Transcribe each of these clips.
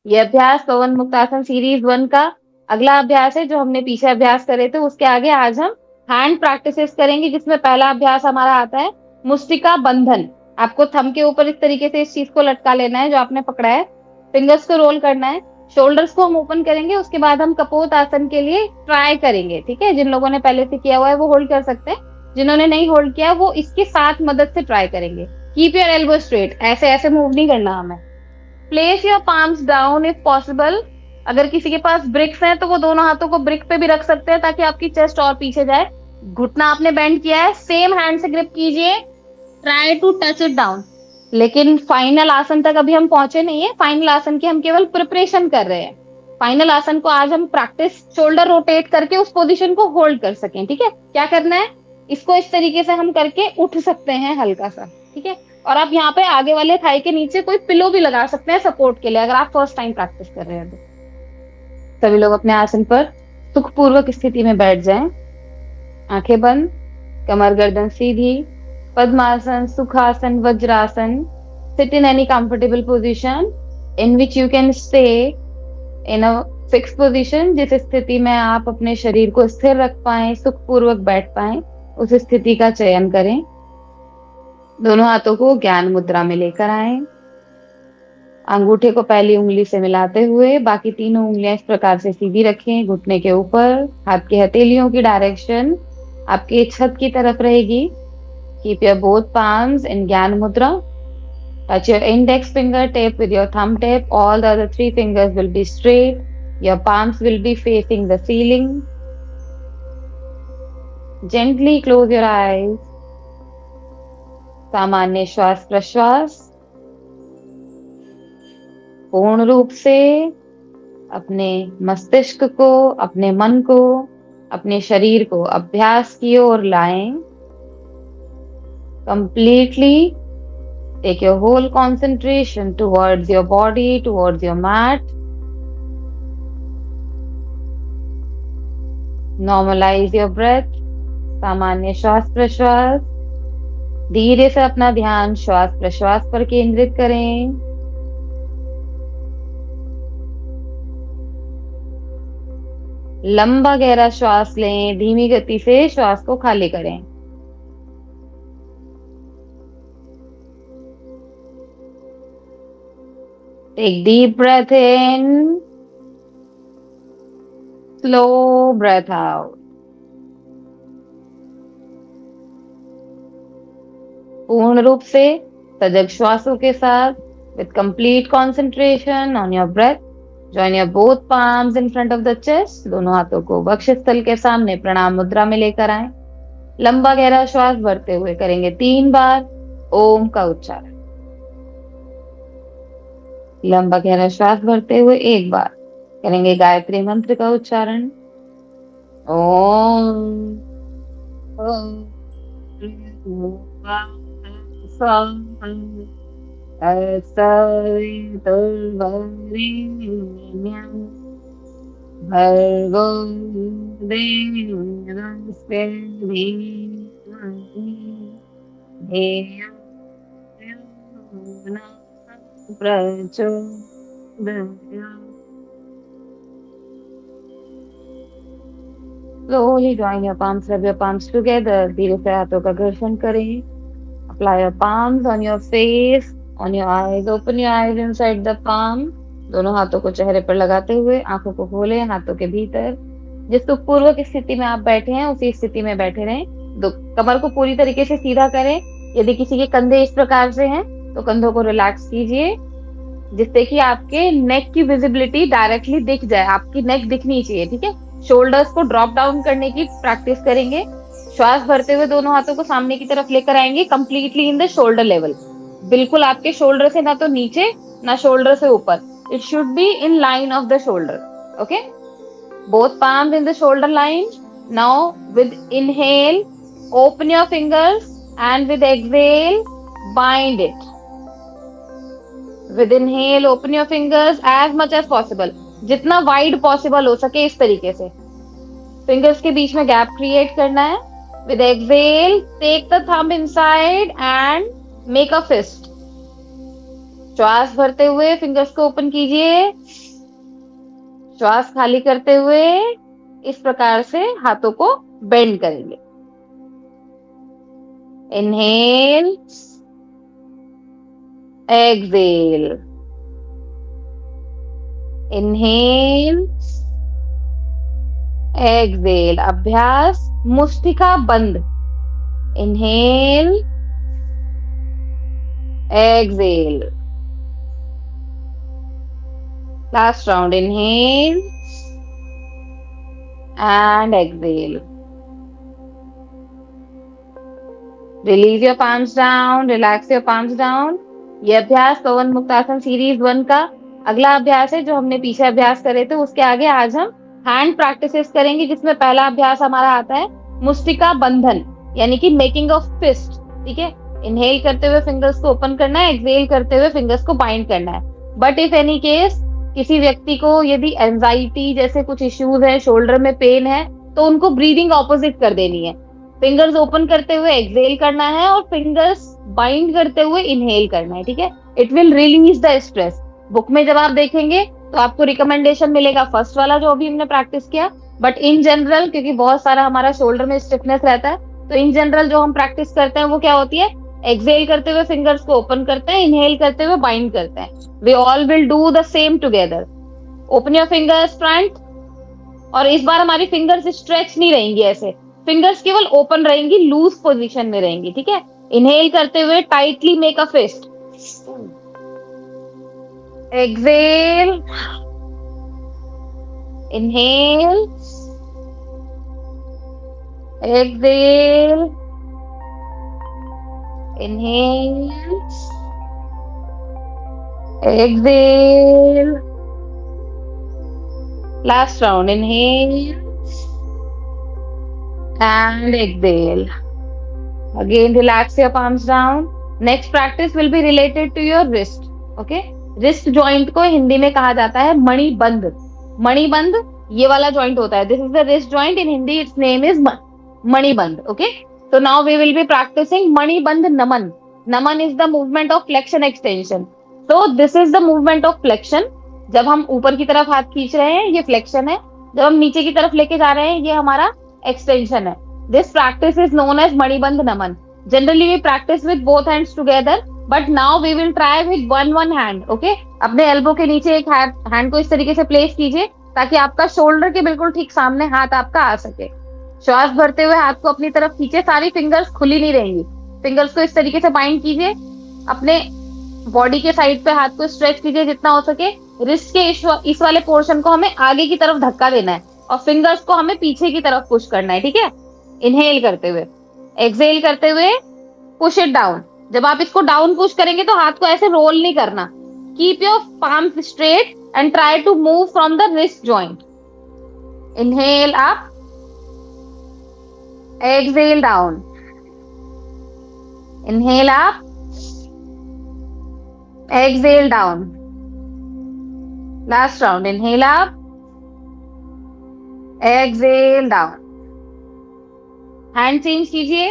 ये अभ्यास पवन मुक्तासन सीरीज 1 का अगला अभ्यास है जो हमने पीछे अभ्यास करे थे। उसके आगे आज हम हैंड प्रैक्टिसेस करेंगे, जिसमें पहला अभ्यास हमारा आता है मुष्टिका बंधन। आपको थंब के ऊपर इस तरीके से इस चीज को लटका लेना है जो आपने पकड़ा है। फिंगर्स को रोल करना है। शोल्डर्स को हम ओपन करेंगे। उसके बाद हम कपोत आसन के लिए ट्राई करेंगे। ठीक है, जिन लोगों ने पहले से किया हुआ है वो होल्ड कर सकते हैं, जिन्होंने नहीं होल्ड किया वो इसके साथ मदद से ट्राई करेंगे। कीप योर एल्बो स्ट्रेट, ऐसे ऐसे मूव नहीं करना हमें। Place your palms down if possible. अगर किसी के पास ब्रिक्स हैं तो वो दोनों हाथों को ब्रिक पे भी रख सकते हैं ताकि आपकी चेस्ट और पीछे जाए। घुटना आपने बेंड किया है, सेम हैंड से ग्रिप कीजिए। Try to touch it down. लेकिन फाइनल आसन तक अभी हम पहुंचे नहीं है। फाइनल आसन की हम केवल प्रिपरेशन कर रहे हैं। फाइनल आसन को आज हम प्रैक्टिस शोल्डर रोटेट करके उस पोजीशन को होल्ड कर सकें। ठीक है, क्या करना है, इसको इस तरीके से हम करके उठ सकते हैं हल्का सा। ठीक है, और आप यहाँ पे आगे वाले थाई के नीचे कोई पिलो भी लगा सकते हैं सपोर्ट के लिए, अगर आप फर्स्ट टाइम प्रैक्टिस कर रहे हैं तो। सभी लोग अपने आसन पर सुखपूर्वक स्थिति में बैठ जाएं। आंखें बंद, कमर गर्दन सीधी। Padmasana, sukhasana, vajrasana. Sit in any comfortable position in which you can stay in a fix position. जिस स्थिति में आप अपने शरीर को स्थिर रख पाए, सुखपूर्वक बैठ पाए, उस स्थिति का चयन करें। दोनों हाथों को ज्ञान मुद्रा में लेकर आए। अंगूठे को पहली उंगली से मिलाते हुए बाकी तीनों उंगलियां इस प्रकार से सीधी रखें घुटने के ऊपर। हाथ की हथेलियों की डायरेक्शन आपके छत की तरफ रहेगी। Keep your both palms in ज्ञान मुद्रा। Touch your index finger tip with your thumb tip. All the other three fingers will be straight. Your palms will be facing the ceiling. Gently close your eyes. सामान्य श्वास प्रश्वास। पूर्ण रूप से अपने मस्तिष्क को, अपने मन को, अपने शरीर को अभ्यास की ओर लाएं। Completely take your whole concentration towards your body, towards your mat. Normalize your breath. सामान्य श्वास प्रश्वास। धीरे से अपना ध्यान श्वास प्रश्वास पर केंद्रित करें। लंबा गहरा श्वास लें, धीमी गति से श्वास को खाली करें। Take deep breath in, slow breath out. पूर्ण रूप से सजग श्वासों के साथ with complete concentration on your breath, join your both palms in front of the chest. दोनों हाथों को वक्षस्थल के सामने प्रणाम मुद्रा में लेकर आएं। लंबा गहरा श्वास भरते हुए करेंगे 3 बार ओम का उच्चारण। लंबा गहरा श्वास भरते हुए 1 बार करेंगे गायत्री मंत्र का उच्चारण। ओम भर्गो देवस्य धीमहि धियो यो न प्रचोदयात्। Slowly join your palms, rub your palms together. धीरे से हाथों का घर्षण करें। Apply your palms on your face, on your eyes. Open your eyes inside the palm. दोनों हाथों को चेहरे पर लगाते हुए आंखों को खोलें हाथों के भीतर। जिस सुखपूर्वक स्थिति में आप बैठे हैं उसी स्थिति में बैठे रहें। कमर को पूरी तरीके से सीधा करें। यदि किसी के कंधे इस प्रकार से हैं तो कंधों को रिलैक्स कीजिए, जिससे कि आपके नेक की विजिबिलिटी डायरेक्टली दिख जाए। आपकी नेक दिखनी चाहिए। ठीक है, शोल्डर्स को ड्रॉप डाउन करने की प्रैक्टिस करेंगे। श्वास भरते हुए दोनों हाथों को सामने की तरफ लेकर आएंगे, completely in the shoulder level. बिल्कुल आपके शोल्डर से ना तो नीचे ना शोल्डर से ऊपर। It should be in line of the shoulder. Okay, both palms in the shoulder line. Now with inhale open your fingers and with exhale bind it. With inhale open your fingers as much as possible, जितना wide possible हो सके इस तरीके से fingers के बीच में gap create करना है। With exhale take the thumb inside and make a fist. श्वास भरते हुए फिंगर्स को ओपन कीजिए। श्वास खाली करते हुए इस प्रकार से हाथों को बेंड करेंगे। Inhale, exhale, inhale, exhale. अभ्यास मुष्टिका बंद। Inhale, exhale. Last round. Inhale and exhale. Release your palms down, relax your palms down. ये अभ्यास पवन मुक्तासन सीरीज 1 का अगला अभ्यास है जो हमने पीछे अभ्यास करे थे। उसके आगे आज हम हैंड प्रैक्टिसेस करेंगे, जिसमें पहला अभ्यास हमारा आता है मुष्टिका बंधन, यानी कि मेकिंग ऑफ फिस्ट। ठीक है, इनहेल करते हुए फिंगर्स को ओपन करना है, एक्सहेल करते हुए फिंगर्स को बाइंड करना है। बट इफ एनी केस किसी व्यक्ति को यदि एंजाइटी जैसे कुछ इश्यूज है, शोल्डर में पेन है, तो उनको ब्रीदिंग ऑपोजिट कर देनी है। फिंगर्स ओपन करते हुए एक्सहेल करना है और फिंगर्स बाइंड करते हुए इनहेल करना है। ठीक है, it will release the stress. Book में जब आप देखेंगे तो आपको रिकमेंडेशन मिलेगा फर्स्ट वाला जो अभी हमने प्रैक्टिस किया, बट इन जनरल क्योंकि बहुत सारा हमारा शोल्डर में स्टिफनेस रहता है, तो इन जनरल जो हम प्रैक्टिस करते हैं वो क्या होती है, एक्सहेल करते हुए फिंगर्स को ओपन करते हैं, इनहेल करते हुए बाइंड करते हैं। We all will do the same together. Open your fingers front, और इस बार हमारी फिंगर्स स्ट्रेच नहीं रहेंगी, ऐसे फिंगर्स केवल ओपन रहेंगी, लूज पोजीशन में रहेंगी। ठीक है, इनहेल करते हुए tightly make a fist, exhale, inhale, exhale, inhale, exhale. Last round. Inhale and exhale. Again, relax your palms down. Next practice will be related to your wrist. Okay? Wrist joint को हिंदी में कहा जाता है मणिबंध। मणिबंध ये वाला joint होता है. This is the wrist joint. In Hindi, its name is मणिबंध. Okay? So now we will be practicing मणिबंध Naman. Naman is the movement of flexion extension. So this is the movement of flexion. जब हम ऊपर की तरफ हाथ खींच रहे हैं ये फ्लेक्शन है, जब हम नीचे की तरफ लेके जा रहे हैं ये हमारा एक्सटेंशन है। This practice is known as Manibandh Naman. Generally we practice with both hands together, but now we will try with one hand. Okay, अपने एल्बो के नीचे एक हैंड को इस तरीके से प्लेस कीजिए ताकि आपका शोल्डर के बिल्कुल ठीक सामने हाथ आपका आ सके। श्वास भरते हुए हाथ को अपनी तरफ खींचे, सारी फिंगर्स खुली नहीं रहेंगी। फिंगर्स को इस तरीके से बाइंड कीजिए, अपने बॉडी के साइड पे हाथ को स्ट्रेच कीजिए जितना हो सके। रिस्ट के इस वाले पोर्शन को हमें आगे की तरफ धक्का देना है और फिंगर्स को हमें पीछे की तरफ पुश करना है। ठीक है, इनहेल करते हुए, एक्सहेल करते हुए पुश इट डाउन। जब आप इसको डाउन पुश करेंगे तो हाथ को ऐसे रोल नहीं करना। Keep your palms straight and try to move from the wrist joint. Inhale up, exhale down, inhale up, exhale down. Last round. Inhale up, exhale down. Hand change कीजिए.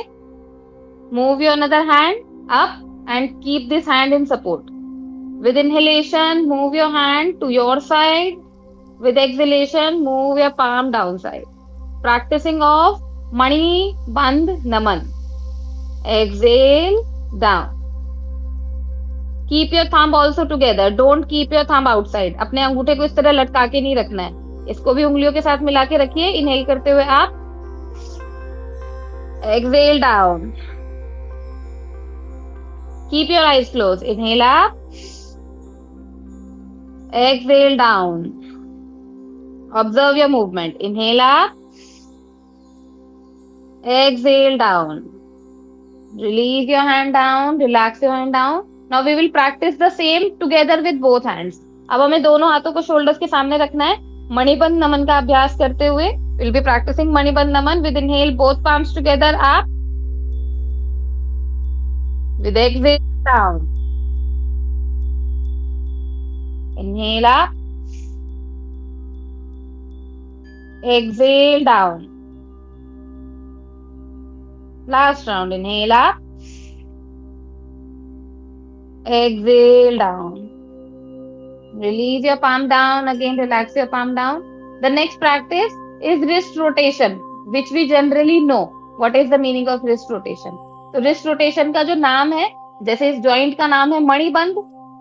Move your another hand up and keep this hand in support. With inhalation, move your hand to your side. With exhalation, move your palm downside. Practicing of Mani Bandh Naman. Exhale down. Keep your thumb also together. Don't keep your thumb outside. अपने अंगूठे को इस तरह लटका के नहीं रखना है, इसको भी उंगलियों के साथ मिला के रखिए। इनहेल करते हुए आप, exhale down. Keep your eyes closed. Inhale up, exhale down. Observe your movement. Inhale up, exhale down. Release your hand down, relax your hand down. Now we will practice the same together with both hands. अब हमें दोनों हाथों को shoulders के सामने रखना है। मणिबंध नमन का अभ्यास करते हुए we'll be practicing मणिबंध Naman with inhale both palms together up, with exhale down. Inhale up, exhale down. Last round. Inhale up, exhale down. Release your palm down. Again, relax your palm down. The next practice is wrist rotation, which we generally know. What is the meaning of wrist rotation? तो wrist rotation का जो नाम है, जैसे इस joint का नाम है मणिबंध,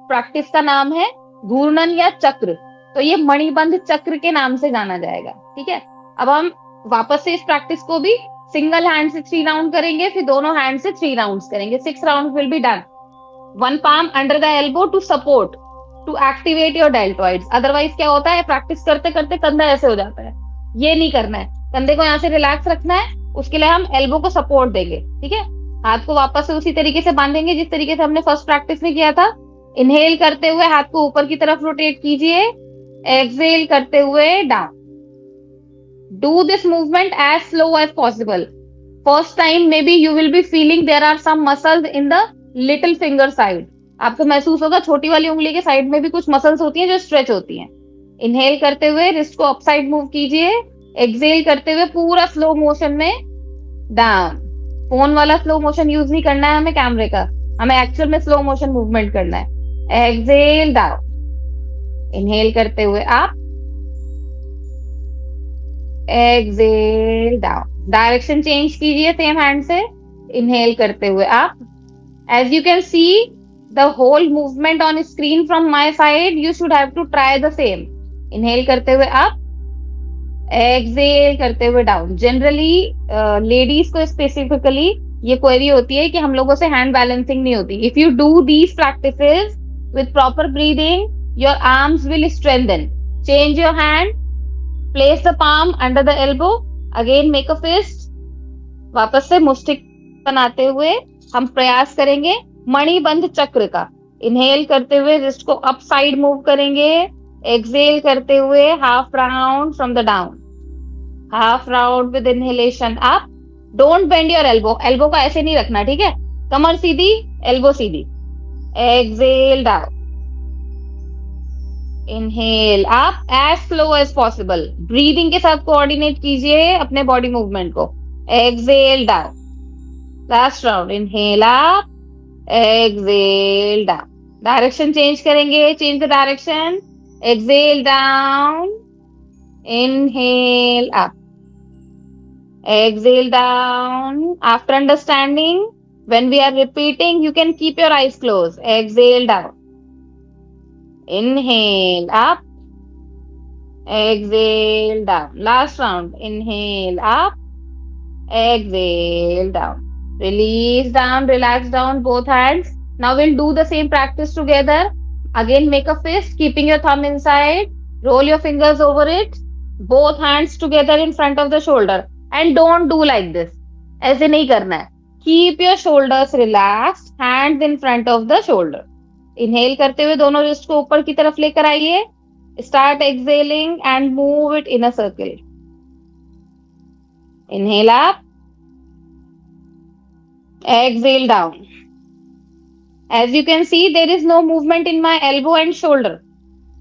प्रैक्टिस का नाम है घूर्णन या चक्र। तो ये मणिबंध चक्र के नाम से जाना जाएगा। ठीक है। अब हम वापस से इस प्रैक्टिस को भी सिंगल हैंड से 3 राउंड करेंगे, फिर दोनों हैंड से 3 राउंड्स करेंगे। 6 round will be done. One palm under the elbow to support, to activate your deltoids. Otherwise क्या होता है, प्रैक्टिस करते करते कंधा ऐसे हो जाता है। ये नहीं करना है, कंधे को यहाँ से रिलैक्स रखना है। उसके लिए हम एल्बो को सपोर्ट देंगे। ठीक है। हाथ को वापस से उसी तरीके से बांधेंगे जिस तरीके से हमने फर्स्ट प्रैक्टिस में किया था। इनहेल करते हुए हाथ को ऊपर की तरफ रोटेट कीजिए, एक्सहेल करते हुए down. Do this movement as slow as possible. First time may be you will be feeling there are some muscles in the little finger side. आपको महसूस होगा छोटी वाली उंगली के साइड में भी कुछ मसल्स होती हैं जो स्ट्रेच होती हैं। इनहेल करते हुए रिस्ट को अपसाइड मूव कीजिए, एक्सहेल करते हुए पूरा स्लो मोशन में डाउन। फोन वाला स्लो मोशन यूज नहीं करना है हमें कैमरे का, हमें एक्चुअल में स्लो मोशन मूवमेंट करना है। Exhale down. इनहेल करते हुए आप, एक्सहेल डाउन। डायरेक्शन चेंज कीजिए सेम हैंड से। इनहेल करते हुए आप, as you can see the whole movement on screen from my side, you should have to try the same. Inhale करते हुए up, exhale करते हुए down. Generally ladies को specifically ये क्वेरी होती है कि हम लोगों से हैंड बैलेंसिंग नहीं होती। If you do these practices with proper breathing, your arms will strengthen. Change your hand, place the palm under the elbow, again make a fist. वापस से मुष्टिक बनाते हुए हम प्रयास करेंगे मणिबंध चक्र का। इनहेल करते हुए रिस्ट को अप साइड मूव करेंगे, एक्सहेल करते हुए half round from the down. Half round with inhalation up. Don't bend your elbow, elbow को ऐसे नहीं रखना। ठीक है। कमर सीधी, एल्बो सीधी। Exhale down. Inhale up as slow as possible. Breathing के साथ कोऑर्डिनेट कीजिए अपने बॉडी मूवमेंट को। Exhale down. Last round. Inhale up, exhale down. Direction change करेंगे, change the direction. Exhale down, inhale up, exhale down. After understanding, when we are repeating, you can keep your eyes closed. Exhale down. Inhale up, exhale down. Last round. Inhale up, exhale down. Release down, relax down both hands. Now we'll do the same practice together. Again, make a fist, keeping your thumb inside. Roll your fingers over it. Both hands together in front of the shoulder. And don't do like this. ऐसे नहीं करना है. Keep your shoulders relaxed, hands in front of the shoulder. Inhale करते हुए दोनों wrist को ऊपर की तरफ लेकर आइए. Start exhaling and move it in a circle. Inhale up, exhale down. As you can see, there is no movement in my elbow and shoulder.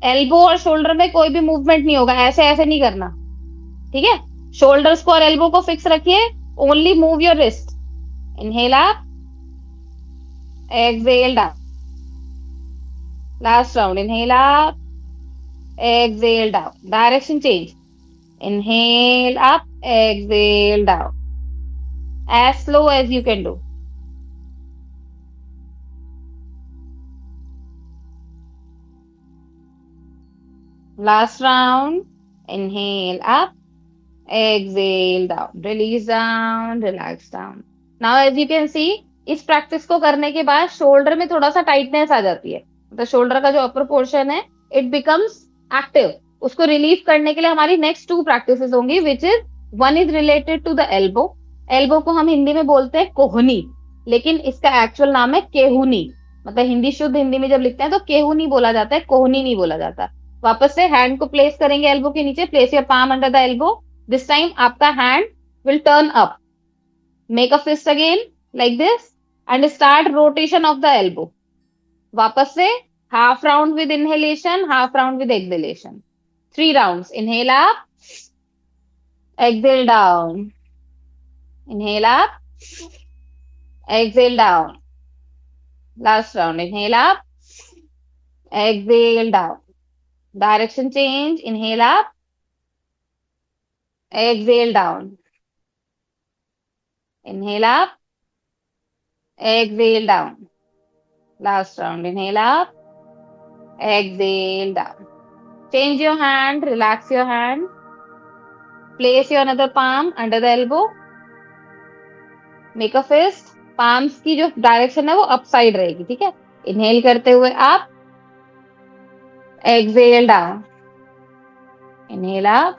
Elbow और शोल्डर में कोई भी मूवमेंट नहीं होगा, ऐसे ऐसे नहीं करना. ठीक है. शोल्डर्स को और एल्बो को फिक्स रखिए. Only move your wrist. Inhale up, exhale down. Last round. Inhale up, exhale down. Direction change. Inhale up, exhale down. As slow as you can do. Last round. Inhale up, exhale down. Release down, relax down. Now as you can see, इस practice को करने के बाद shoulder में थोड़ा सा tightness आ जाती है. मतलब शोल्डर का जो अपर पोर्शन है, इट बिकम्स एक्टिव. उसको रिलीव करने के लिए हमारी नेक्स्ट 2 प्रैक्टिसेस होंगी, which is one is related to the elbow. Elbow को हम हिंदी में बोलते हैं कोहनी, लेकिन इसका एक्चुअल नाम है केहूनी. मतलब हिंदी शुद्ध हिंदी में जब लिखते हैं तो केहूनी बोला जाता है, कोहनी नहीं बोला जाता. वापस से हैंड को प्लेस करेंगे एल्बो के नीचे. Place your palm under the elbow. This time आपका hand will turn up. Make a fist again like this and start rotation of the elbow. वापस से half round with inhalation, half round with exhalation. 3 rounds. Inhale up, exhale down. Inhale up, exhale down. Last round. Inhale up. Exhale down. Direction change. Inhale up. Exhale down. Inhale up. Exhale down. Last round. Inhale up. Exhale down. Change your hand. Relax your hand. Place your another palm under the elbow. Make a fist. palms की जो direction है वो up side रहेगी, ठीक है। Inhale करते हुए up, exhale down, inhale up,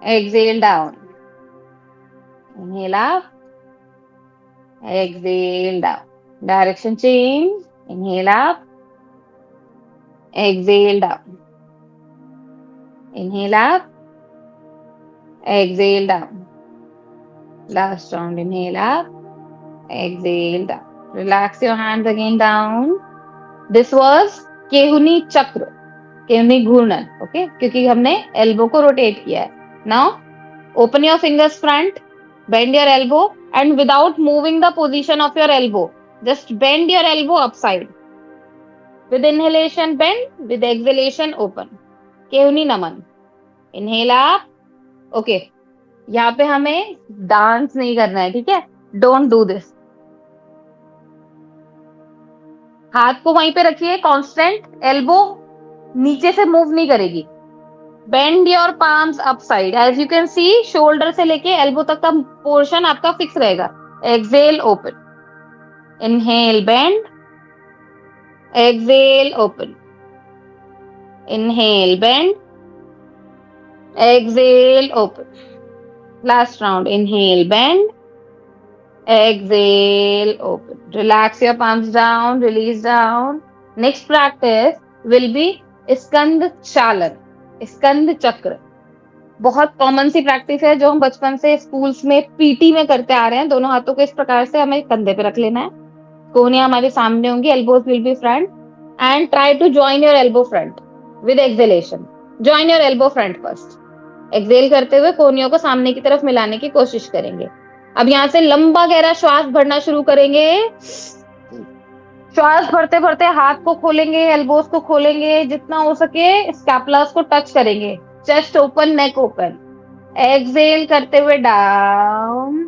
exhale down, inhale up, exhale down, direction change, inhale up, exhale down, inhale up, exhale down, last round, inhale up, exhale down, relax your hands again down. This was Kehuni Chakra, Kehuni घूर्णन, okay, क्योंकि हमने elbow को rotate किया है। Now open your fingers front, bend your elbow, and without moving the position of your elbow, just bend your elbow upside. With inhalation bend, with exhalation open. Kehuni Naman, inhale up, okay. यहाँ पे हमें dance नहीं करना है, ठीक है। Don't do this. हाथ को वहीं पे रखिए कांस्टेंट, एल्बो नीचे से मूव नहीं करेगी। Bend your palms up side, as you can see shoulder से लेके एल्बो तक का पोर्शन आपका फिक्स रहेगा। Exhale open, inhale bend, exhale open, inhale bend, exhale open, last round, inhale bend, exhale open, relax your palms down, release down. Next practice will be स्कंद चालन, स्कंद चक्र। बहुत common सी practice है जो हम बचपन से स्कूल्स में पीटी में करते आ रहे हैं। दोनों हाथों को इस प्रकार से हमें कंधे पे रख लेना है, कोहनियां हमारे सामने होंगी, elbows will be front, and try to join your elbow front with exhalation. Join your elbow front first. Exhale करते हुए कोहनियों को सामने की तरफ मिलाने की कोशिश करेंगे। अब यहां से लंबा गहरा श्वास भरना शुरू करेंगे। श्वास भरते भरते हाथ को खोलेंगे, एल्बोज को खोलेंगे, जितना हो सके स्कैपुलास को टच करेंगे। चेस्ट ओपन, नेक ओपन। एक्सेल करते हुए down,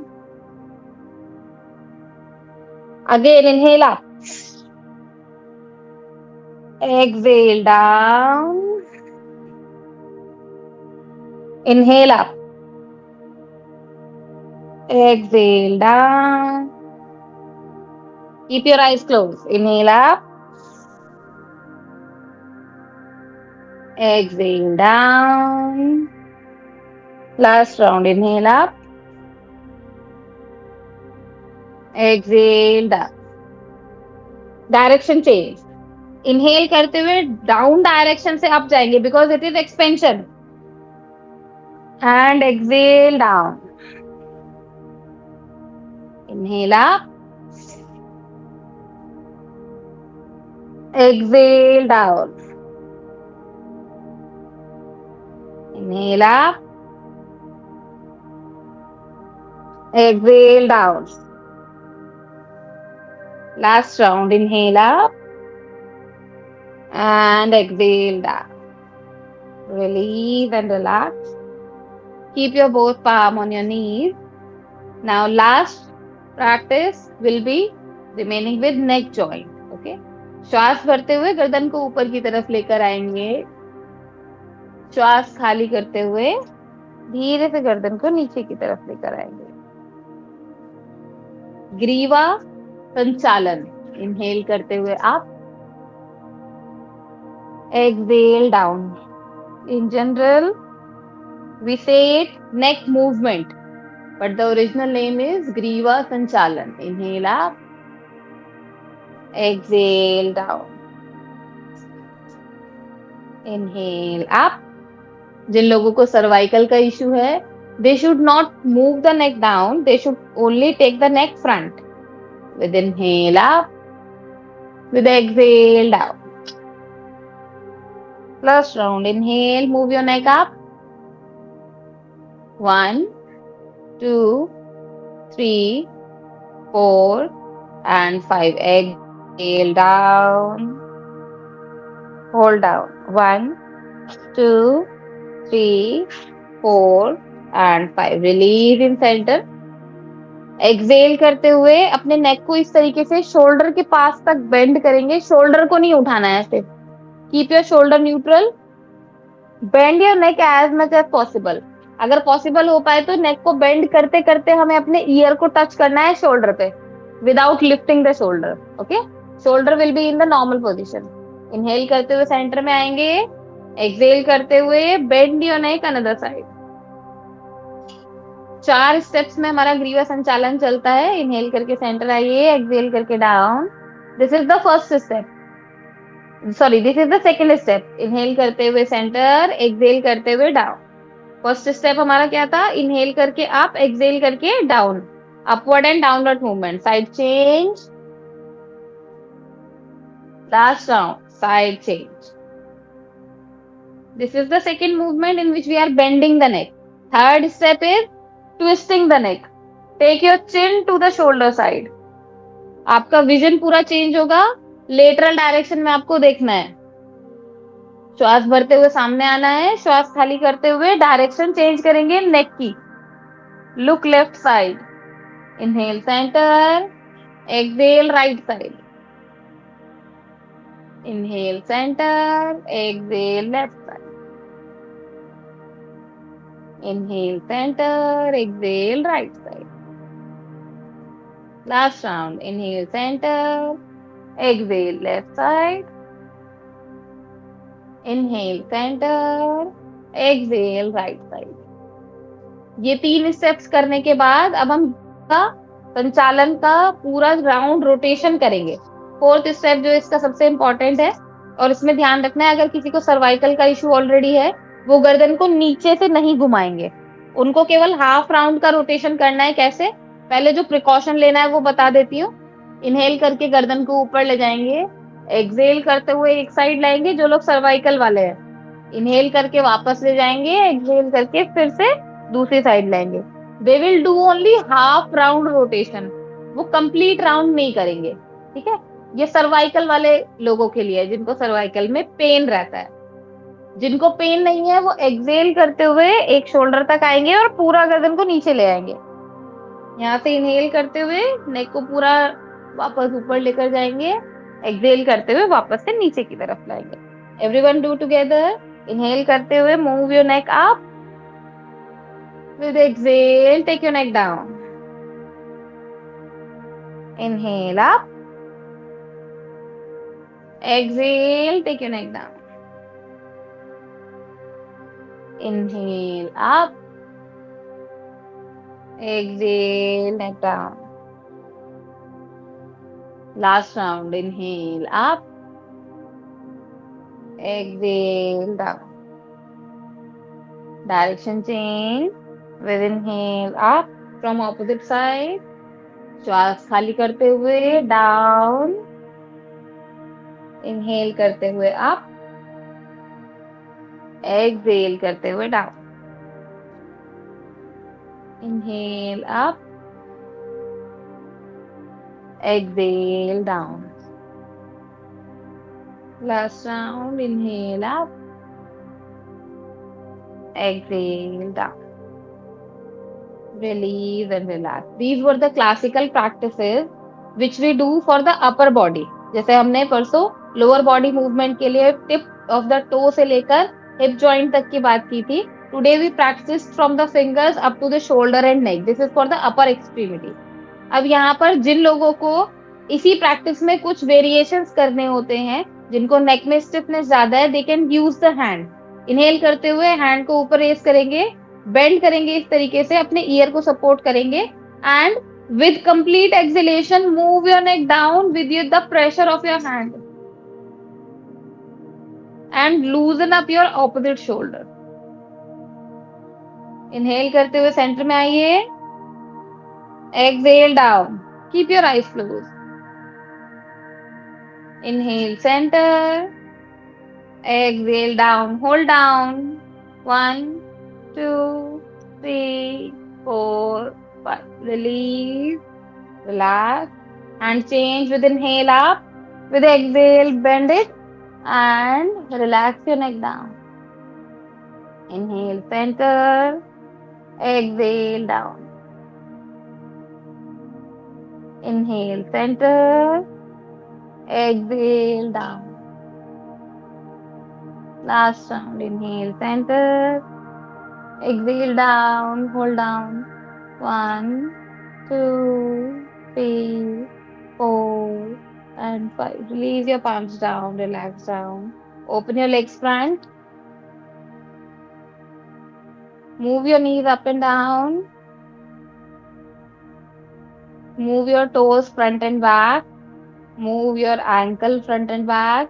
again inhale up, exhale down, inhale up, exhale down, keep your eyes closed, inhale up, exhale down, last round, inhale up, exhale down, direction change. Inhale करते हुए down direction से up जाएंगे because it is expansion, and Excel down, inhale up, exhale down, inhale up, exhale down, last round, inhale up and exhale down, release and relax, keep your both palm on your knees. Now last practice will be remaining with neck joint, okay. श्वास भरते हुए गर्दन को ऊपर की तरफ लेकर आएंगे, श्वास खाली करते हुए धीरे से गर्दन को नीचे की तरफ लेकर आएंगे। ग्रीवा संचालन, इनहेल करते हुए up, exhale down. In general we say it neck movement, but the original name is Griva Sanchalan. Inhale up, exhale down, inhale up. जिन लोगों को सर्वाइकल का इश्यू है, they should not move the neck down, they should only take the neck front. With inhale up, with exhale down. Last round, inhale, move your neck up. 1, 2, 3, 4, and 5. Exhale down. Hold down. 1, 2, 3, 4 and 5. Release in center. Excel करते हुए अपने नेक को इस तरीके से shoulder के पास तक bend करेंगे, शोल्डर को नहीं उठाना है ऐसे। Keep your shoulder neutral, bend your neck as much as possible. अगर पॉसिबल हो पाए तो नेक को बेंड करते करते हमें अपने ईयर को टच करना है शोल्डर पे, without lifting the shoulder. Okay, shoulder will be in the normal position. Inhale करते हुए सेंटर में आएंगे, एक्सेल करते हुए bend your neck another side. 4 steps में हमारा ग्रीवा संचालन चलता है। इनहेल करके सेंटर आइए, एक्सेल करके down. This is the first step, sorry this is the second step. Inhale करते हुए सेंटर, एक्सेल करते हुए डाउन। फर्स्ट स्टेप हमारा क्या था? इनहेल करके अप, एक्सेल करके down, upward and downward movement, side change, last round, side change. This is the second movement in which we are bending the neck. Third step is twisting the neck. Take your chin to the shoulder side. आपका vision पूरा change होगा, lateral direction में आपको देखना है। श्वास भरते हुए सामने आना है, श्वास खाली करते हुए डायरेक्शन चेंज करेंगे नेक की। Look left side, inhale centre, exhale right side, inhale centre, exhale left side, inhale center, exhale right side. Last round, inhale center, exhale left side, inhale center, exhale right side. ये 3 steps करने के बाद अब हम संचालन का पूरा round rotation करेंगे। फोर्थ स्टेप जो इसका सबसे इंपॉर्टेंट है, और इसमें ध्यान रखना है अगर किसी को सर्वाइकल का इश्यू ऑलरेडी है, वो गर्दन को नीचे से नहीं घुमाएंगे, उनको केवल हाफ राउंड का रोटेशन करना है। कैसे? पहले जो प्रिकॉशन लेना है वो बता देती हूँ। इनहेल करके गर्दन को ऊपर ले जाएंगे, एक्सेल करते हुए एक साइड लाएंगे जो लोग सर्वाइकल वाले हैं, इनहेल करके वापस ले जाएंगे, एक्सेल करके फिर से दूसरी साइड लाएंगे। They will do only half round rotation, वो कंप्लीट राउंड नहीं करेंगे। ठीक है, ये सर्वाइकल वाले लोगों के लिए है, जिनको सर्वाइकल में पेन रहता है। जिनको पेन नहीं है वो एक्सेल करते हुए एक शोल्डर तक आएंगे और पूरा गर्दन को नीचे ले आएंगे। यहाँ से इनहेल करते हुए नेक को पूरा वापस ऊपर लेकर जाएंगे, एक्सेल करते हुए वापस से नीचे की तरफ लाएंगे। Everyone do together. इनहेल करते हुए move your neck up, with exhale take your neck down, inhale up, exhale take your neck down, inhale up, exhale neck down. Last round, inhale up, exhale down. Direction change with inhale up from opposite side. श्वास खाली करते हुए down, inhale करते हुए up, Excel करते हुए down, inhale up, exhale down. Last round, inhale up, exhale down. Release and relax. These were the classical practices which we do for the upper body. जैसे हमने परसों लोअर बॉडी मूवमेंट के लिए tip of the toe से लेकर hip joint तक की बात की थी. Today we practice from the fingers up to the shoulder and neck. This is for the upper extremity. अब यहाँ पर जिन लोगों को इसी प्रैक्टिस में कुछ वेरिएशंस करने होते हैं, जिनको नेक में स्टिफनेस ज्यादा है, they can use the hand. Inhale करते हुए हैंड को ऊपर रेस करेंगे, बेंड करेंगे इस तरीके से, अपने ईयर को सपोर्ट करेंगे and with complete exhalation move your neck down with the pressure of your hand and लूजन up your opposite shoulder. Inhale करते हुए सेंटर में आइए, exhale down, keep your eyes close. Inhale center, exhale down, hold down. 1, 2, 3, 4, 5. Release, relax, And change with inhale up. With exhale, bend it and relax your neck down. Inhale, center. Exhale, down. Inhale, center. Exhale, down. Last round. Inhale, center. Exhale, down. Hold down. 1, 2, 3, 4, and 5. Release your palms down. Relax down. Open your legs front. Move your knees up and down. Move your toes front and back. Move your ankle front and back.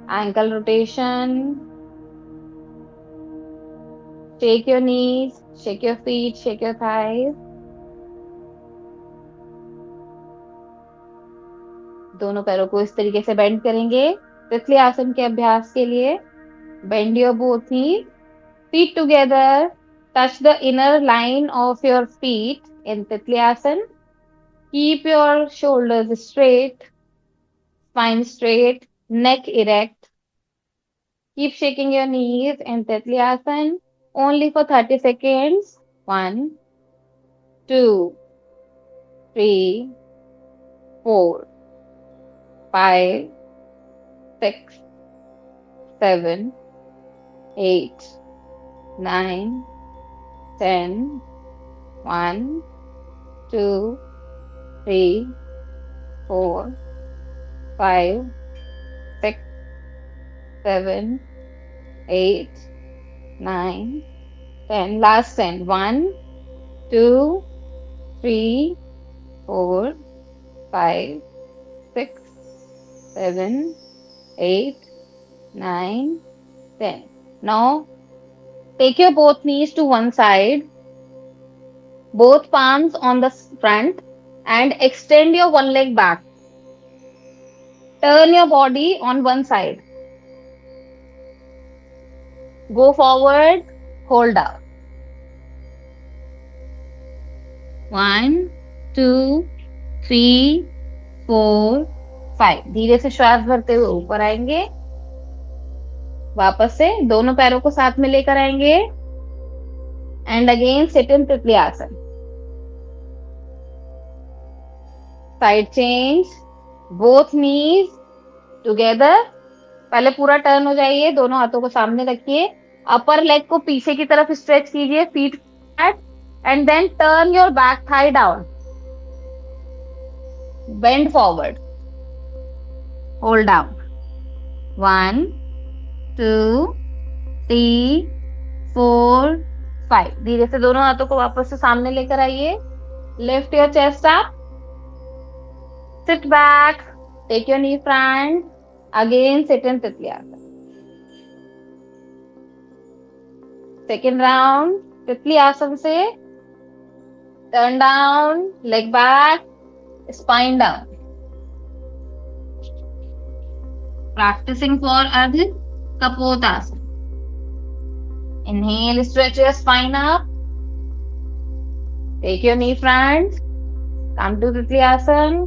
Ankle rotation. Shake your knees, shake your feet, shake your thighs. दोनों पैरों को इस तरीके से bend करेंगे तितली आसन के अभ्यास के लिए. Bend your both knees, feet together, touch the inner line of your feet in Titli Asan. Keep your shoulders straight, spine straight, neck erect. Keep shaking your knees in Titli Asan only for 30 seconds. 1, 2, 3, 4, 5, 6, 7, 8, 9, 10, 1, 2, 3, 4, 5, 6, 7, 8, 9, 10. Last 10. 1, 2, 3, 4, 5, 6, 7, 8, 9, 10. Now, take your both knees to one side, both palms on the front, and extend your one leg back. Turn your body on one side. Go forward, hold up. 1, 2, 3, 4, 5. धीरे से श्वास भरते हुए ऊपर आएंगे. वापस से दोनों पैरों को साथ में लेकर आएंगे. एंड अगेन सिट इन तितली आसन. Side change. बोथ नीज टुगेदर. पहले पूरा टर्न हो जाइए. दोनों हाथों को सामने रखिए. अपर लेग को पीछे की तरफ स्ट्रेच कीजिए. Feet flat. And then turn your back thigh down. Bend forward. Hold down. 1, 2, 3, 4, 5. धीरे से दोनों हाथों को वापस से सामने लेकर आइए. Lift your chest up. Sit back. Take your knee front. Again sit in तितली आसन. सेकेंड राउंड तितली आसन से turn down, leg back, spine down. Practicing for Ardha Kapotasana. Inhale, stretch your spine up. Take your knee front. Come to Titli Asan.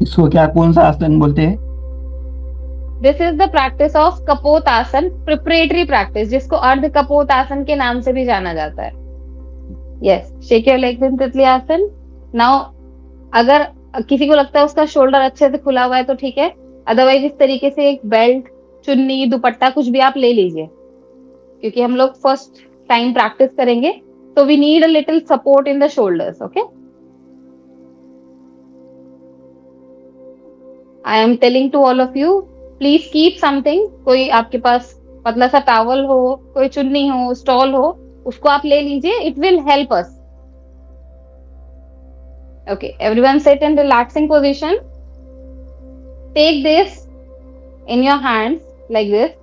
इसको क्या कौन सा आसन बोलते हैं? This is the practice of Kapotasana, preparatory practice, जिसको अर्ध कपोतासन के नाम से भी जाना जाता है. Yes, shake your legs in Titli Asan. Now, अगर किसी को लगता है उसका शोल्डर अच्छे से खुला हुआ है तो ठीक है. अदरवाइज इस तरीके से एक बेल्ट, चुन्नी, दुपट्टा कुछ भी आप ले लीजिए, क्योंकि हम लोग फर्स्ट टाइम प्रैक्टिस करेंगे, तो we need a little support in the shoulders. Okay, I am telling to all of you, please keep something. कोई आपके पास पतला सा टॉवल हो, कोई चुन्नी हो, स्टॉल हो, उसको आप ले लीजिए. It will help us. Okay, everyone sit in relaxing position. Take this in your hands like this.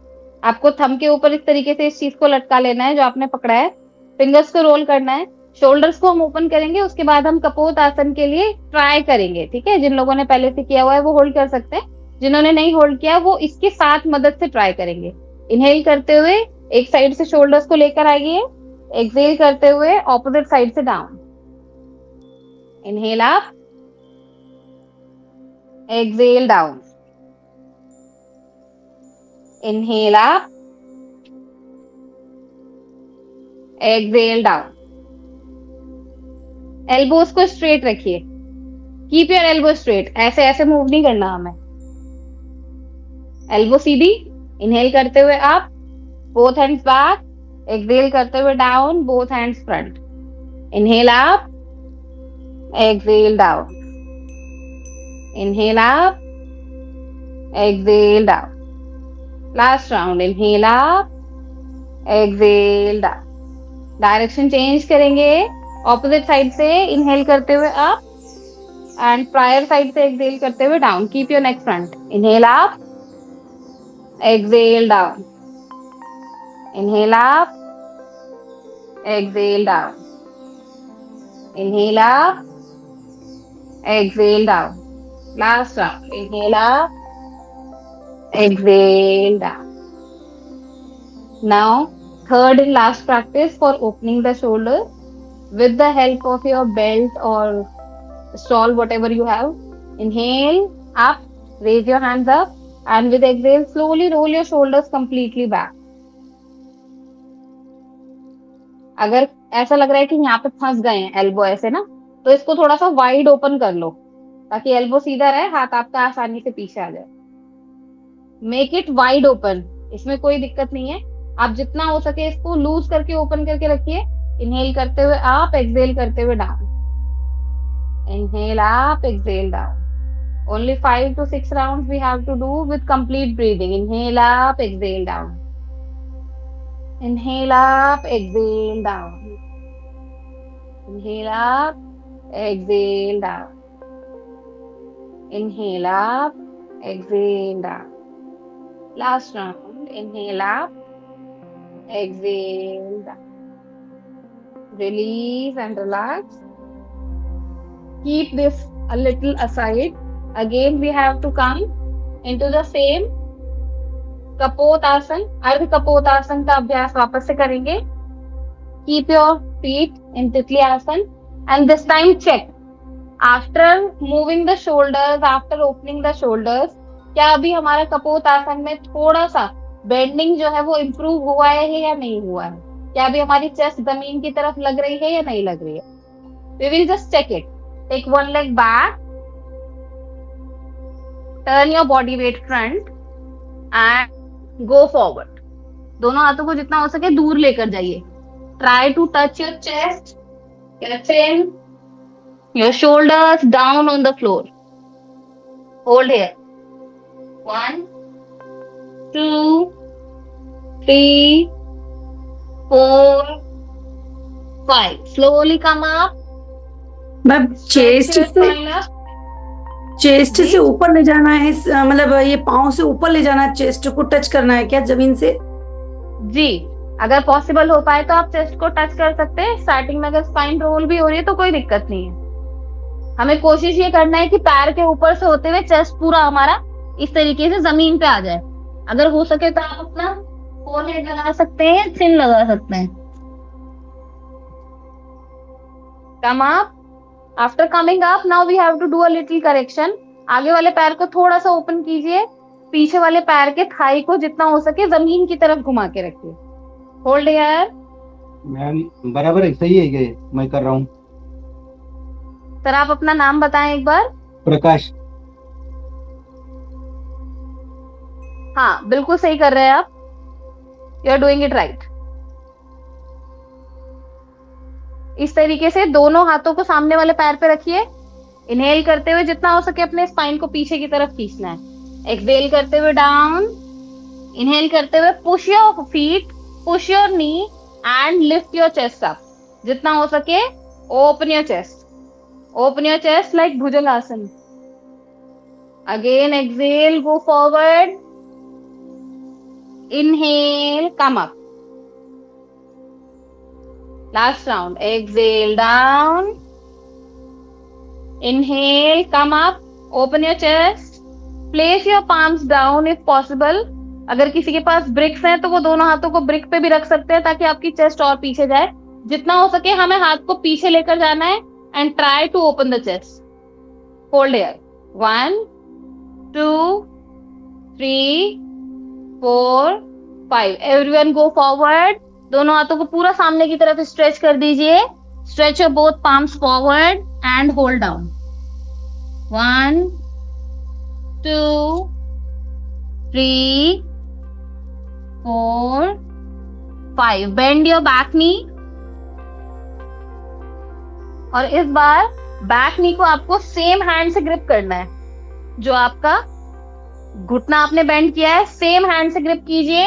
आपको थंब के ऊपर इस तरीके से इस चीज को लटका लेना है जो आपने पकड़ा है. फिंगर्स को रोल करना है. शोल्डर्स को हम ओपन करेंगे. उसके बाद हम कपोत आसन के लिए ट्राई करेंगे. ठीक है, जिन लोगों ने पहले से किया हुआ है वो होल्ड कर सकते हैं. जिन्होंने नहीं होल्ड किया वो इसके साथ मदद से ट्राई करेंगे. इनहेल करते हुए एक साइड से शोल्डर्स को लेकर आइए. एक्सहेल करते हुए ऑपोजिट साइड से down. Inhale up. Exhale down. Inhale up. Exhale down. Elbows को स्ट्रेट रखिए. Keep your elbow straight. ऐसे ऐसे मूव नहीं करना हमें. एल्बो सीधी. इनहेल करते हुए up, both hands back. Exhale करते हुए down, both hands front. Inhale up, exhale down. Inhale up, exhale down. Last round. Inhale up, exhale down. Direction change करेंगे. ऑपोजिट साइड से इनहेल करते हुए अप एंड प्रायर साइड से exhale करते हुए down. Keep your neck front. Inhale up, exhale down. Inhale up, exhale down. Inhale up, exhale down. Last round. Inhale up, exhale down. Now, third and last practice for opening the shoulders with the help of your belt or shawl, whatever you have. Inhale up, raise your hands up. And with exhale, slowly roll your shoulders completely back. अगर ऐसा लग रहा है कि यहाँ पे फंस गए हैं एल्बो ऐसे ना, तो इसको थोड़ा सा वाइड ओपन कर लो ताकि एल्बो सीधा रहे, हाथ आपका आसानी से पीछे आ जाए. Make it wide open. इसमें कोई दिक्कत नहीं है. आप जितना हो सके इसको लूज करके ओपन करके रखिए. इनहेल करते हुए अप, एक्सहेल करते हुए down. Inhale up, exhale down. Only 5 to 6 rounds we have to do with complete breathing. Inhale up, exhale down. Inhale up, exhale down. Inhale up, exhale down. Inhale up, exhale down. Last round. Inhale up, exhale down. Release and relax. Keep this a little aside. Again we have to come into the same kapotasana. अर्ध कपोतासन का अभ्यास वापस से करेंगे. Keep your feet in तितली आसन and this time check after moving the shoulders, after opening the shoulders, क्या अभी हमारा कपोतासन में थोड़ा सा बेंडिंग जो है वो इम्प्रूव हुआ है या नहीं हुआ है? क्या अभी हमारी चेस्ट जमीन की तरफ लग रही है या नहीं लग रही है? We will just check it. Take one leg back. Turn your body weight front and go forward. दोनों हाथों को जितना हो सके दूर लेकर जाइए. Try to touch your chest, your chin, your shoulders down on the floor. Hold here. 1, 2, 3, 4, 5. Slowly come up. Ma'am chest से ऊपर ले जाना है, मतलब ये पाँव से ऊपर ले जाना है, चेस्ट को टच करना है क्या जमीन से? जी, अगर पॉसिबल हो पाए तो आप चेस्ट को टच कर सकते हैं. स्टार्टिंग में अगर स्पाइन रोल भी हो रही है तो कोई दिक्कत नहीं है. हमें कोशिश ये करना है कि पैर के ऊपर से होते हुए चेस्ट पूरा हमारा इस तरीके से जमीन पे आ जाए. अगर हो सके तो आप अपना फोरहेड लगा सकते हैं, चिन लगा सकते हैं. Come up. After coming up now we have to do a little correction. आगे वाले पैर को थोड़ा सा ओपन कीजिए. पीछे वाले पैर के थाई को जितना हो सके जमीन की तरफ घुमा के रखिए. Hold here. मैम बराबर है, सही है ये मैं कर रहा हूँ. सर आप अपना नाम बताएं एक बार. प्रकाश. हाँ बिल्कुल सही कर रहे हैं आप. You are doing it right. इस तरीके से दोनों हाथों को सामने वाले पैर पे रखिए. इनहेल करते हुए जितना हो सके अपने स्पाइन को पीछे की तरफ खींचना है. एक्सहेल करते हुए डाउन. इनहेल करते हुए push your feet, push your knee and lift your chest up. जितना हो सके open your chest. Open your chest like bhujangasana. Again exhale, go forward. Inhale, come up. Last round. Exhale down. Inhale, come up. Open your chest. Place your palms down if possible. अगर किसी के पास BRICS हैं तो वो दोनों हाथों को brick पे भी रख सकते हैं ताकि आपकी चेस्ट और पीछे जाए. जितना हो सके हमें हाथ को पीछे लेकर जाना है and try to open the chest. Hold here. 1, 2, 3, 4, 5. Everyone go forward. दोनों हाथों को पूरा सामने की तरफ स्ट्रेच कर दीजिए. Stretch your both palms forward and hold down. 1, 2, 3, 4, 5. Bend your back knee. और इस बार बैक नी को आपको सेम हैंड से ग्रिप करना है. जो आपका घुटना आपने बेंड किया है, सेम हैंड से ग्रिप कीजिए.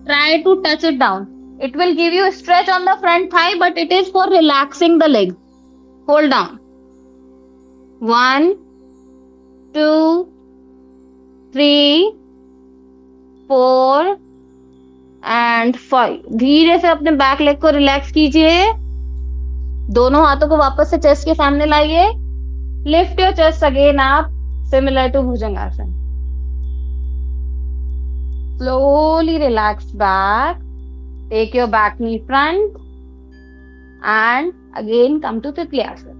Try to touch it down. It will give you stretch on the front thigh, but it is for relaxing the leg. Hold down. 1, 2, 3, 4 and 5. धीरे से अपने बैक लेग को रिलैक्स कीजिए. दोनों हाथों को वापस से चेस्ट के सामने लाइए. Lift your chest again up, similar to Bhujangasana. Slowly relax back. Take your back knee front and again come to Tityasana.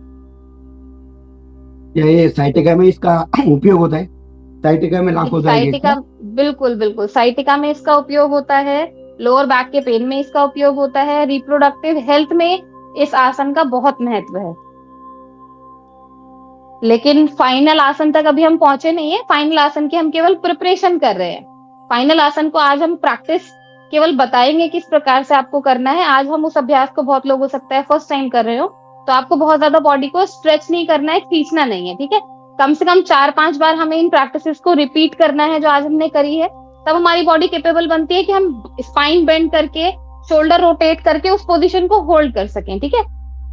ये साइटिका में इसका उपयोग होता है. साइटिका में लाख होता है साइटिका, बिल्कुल बिल्कुल साइटिका में इसका उपयोग होता है. लोअर बैक के पेन में इसका उपयोग होता है. रिप्रोडक्टिव हेल्थ में इस आसन का बहुत महत्व है. लेकिन फाइनल आसन तक अभी हम पहुंचे नहीं है. फाइनल आसन की हम केवल प्रिपरेशन कर रहे हैं. फाइनल आसन को आज हम प्रैक्टिस केवल बताएंगे किस प्रकार से आपको करना है. आज हम उस अभ्यास को, बहुत लोग हो सकता है फर्स्ट टाइम कर रहे हो, तो आपको बहुत ज्यादा बॉडी को स्ट्रेच नहीं करना है, खींचना नहीं है. ठीक है, कम से कम 4-5 बार हमें इन प्रैक्टिसेस को रिपीट करना है जो आज हमने करी है. तब हमारी बॉडी कैपेबल बनती है कि हम स्पाइन बेंड करके, शोल्डर रोटेट करके उस पोजीशन को होल्ड कर सकें. ठीक है,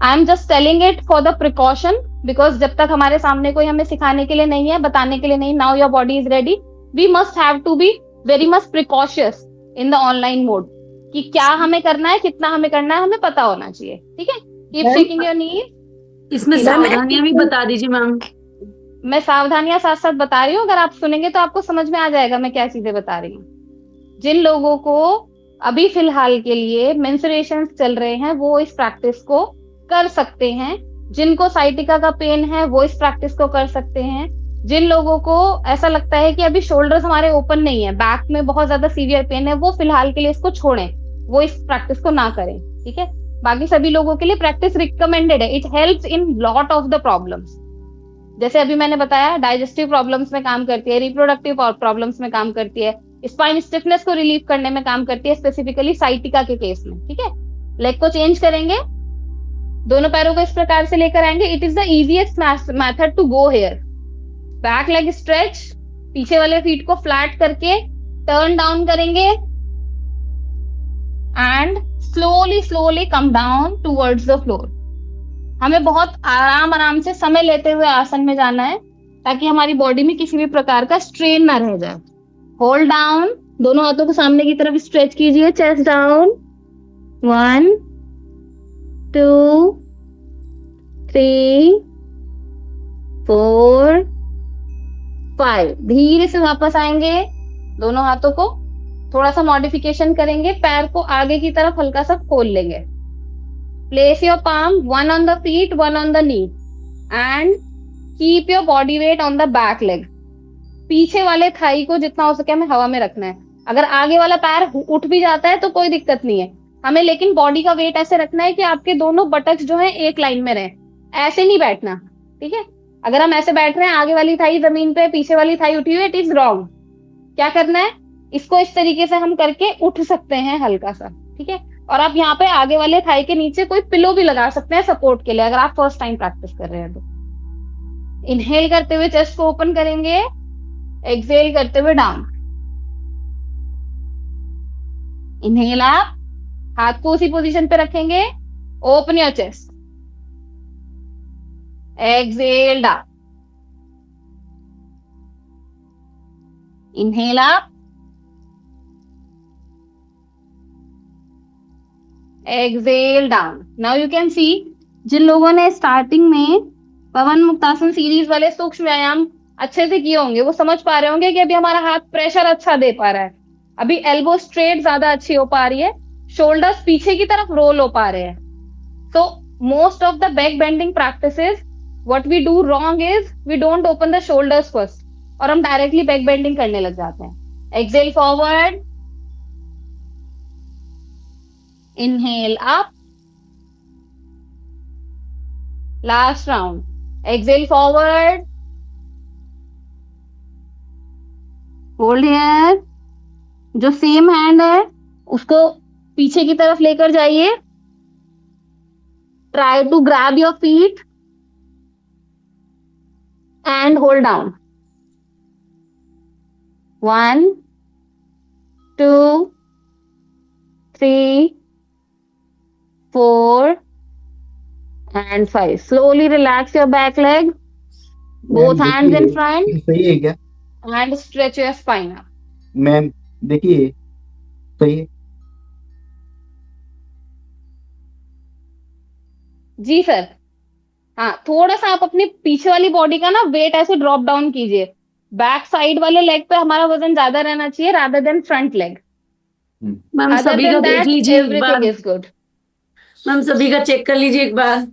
I am just telling it for the precaution, because जब तक हमारे सामने कोई हमें सिखाने के लिए नहीं है, बताने के लिए नहीं, now your body is ready, we must have to be very much precautious in the online mode कि क्या हमें करना है, कितना हमें करना है, हमें पता होना चाहिए. ठीक है, कीप चेकिंग योर नीज. इसमें सावधानियां भी बता दीजिए मैम. मैं सावधानियां साथ साथ बता रही हूँ. अगर आप सुनेंगे तो आपको समझ में आ जाएगा मैं क्या चीजें बता रही हूँ. जिन लोगों को अभी फिलहाल के लिए मेंस्ट्रुएशन चल रहे हैं वो इस प्रैक्टिस को कर सकते हैं. जिनको साइटिका का पेन है वो इस प्रैक्टिस को कर सकते हैं. जिन लोगों को ऐसा लगता है कि अभी शोल्डर्स हमारे ओपन नहीं है, बैक में बहुत ज्यादा सीवियर पेन है, वो फिलहाल के लिए इसको छोड़ें, वो इस प्रैक्टिस को ना करें. ठीक है, बाकी सभी लोगों के लिए प्रैक्टिस रिकमेंडेड है. It helps in lot of the problems. जैसे अभी मैंने बताया, डाइजेस्टिव प्रॉब्लम्स में काम करती है, रिप्रोडक्टिव प्रॉब्लम्स में काम करती है, स्पाइन स्टिफनेस को रिलीव करने में काम करती है, स्पेसिफिकली साइटिका के केस में. ठीक है, लेग को चेंज करेंगे, दोनों पैरों को इस प्रकार से लेकर आएंगे. It is the easiest method to go here. Back leg stretch, पीछे वाले फीट को फ्लैट करके टर्न डाउन करेंगे and slowly slowly come down towards the floor. हमें बहुत आराम आराम से समय लेते हुए आसन में जाना है ताकि हमारी बॉडी में किसी भी प्रकार का स्ट्रेन ना रह जाए. Hold down. दोनों हाथों को सामने की तरफ स्ट्रेच कीजिए. Chest down. 1, 2, 3, 4, 5. धीरे से वापस आएंगे. दोनों हाथों को थोड़ा सा मॉडिफिकेशन करेंगे. पैर को आगे की तरफ हल्का सा खोल लेंगे. Place your palm, one on the feet, one on the knee, and keep your body weight on the back leg. पीछे वाले थाई को जितना हो सके हमें हवा में रखना है. अगर आगे वाला पैर उठ भी जाता है तो कोई दिक्कत नहीं है हमें, लेकिन बॉडी का वेट ऐसे रखना है कि आपके दोनों बटक्स जो है एक लाइन में रहे. ऐसे नहीं बैठना. ठीक है, अगर हम ऐसे बैठ रहे हैं, आगे वाली थाई जमीन पे, पीछे वाली थाई उठी हुई है, इट इज रॉन्ग. क्या करना है, इसको इस तरीके से हम करके उठ सकते हैं हल्का सा. ठीक है, और आप यहाँ पे आगे वाले थाई के नीचे कोई पिलो भी लगा सकते हैं सपोर्ट के लिए, अगर आप फर्स्ट टाइम प्रैक्टिस कर रहे हैं तो. इनहेल करते हुए चेस्ट को ओपन करेंगे, एक्सहेल करते हुए डाउन. इनहेल आप, हाथ को उसी पोजीशन पे रखेंगे. Open your chest. Exhale down. Inhale up, exhale down. Now you can see, जिन लोगों ने स्टार्टिंग में पवन मुक्तासन सीरीज वाले सूक्ष्म व्यायाम अच्छे से किए होंगे वो समझ पा रहे होंगे कि अभी हमारा हाथ प्रेशर अच्छा दे पा रहा है. अभी एल्बो स्ट्रेट ज्यादा अच्छी हो पा रही है, शोल्डर्स पीछे की तरफ रोल हो पा रहे हैं. तो most of the back bending practices, what we do wrong is we don't open the shoulders first और हम directly back bending करने लग जाते हैं. Exhale forward, inhale up, last round. Exhale forward, hold here. जो सेम हैंड है उसको पीछे की तरफ लेकर जाइए. Try to grab your feet and hold down. 1, 2, 3, 4 and 5. Slowly relax your back leg. Both ma'am hands in देखिए, front सही है क्या and stretch your spine up. Ma'am? देखिए सही है. जी सर. हाँ, थोड़ा सा आप अपनी पीछे वाली बॉडी का ना वेट ऐसे ड्रॉप डाउन कीजिए. बैक साइड वाले लेग पे हमारा वजन ज्यादा रहना चाहिए rather than front leg. Ma'am other सभी का देन देख दैट लीजिए एक बार. Everything is good. मैम सभी का चेक कर लीजिए एक बार.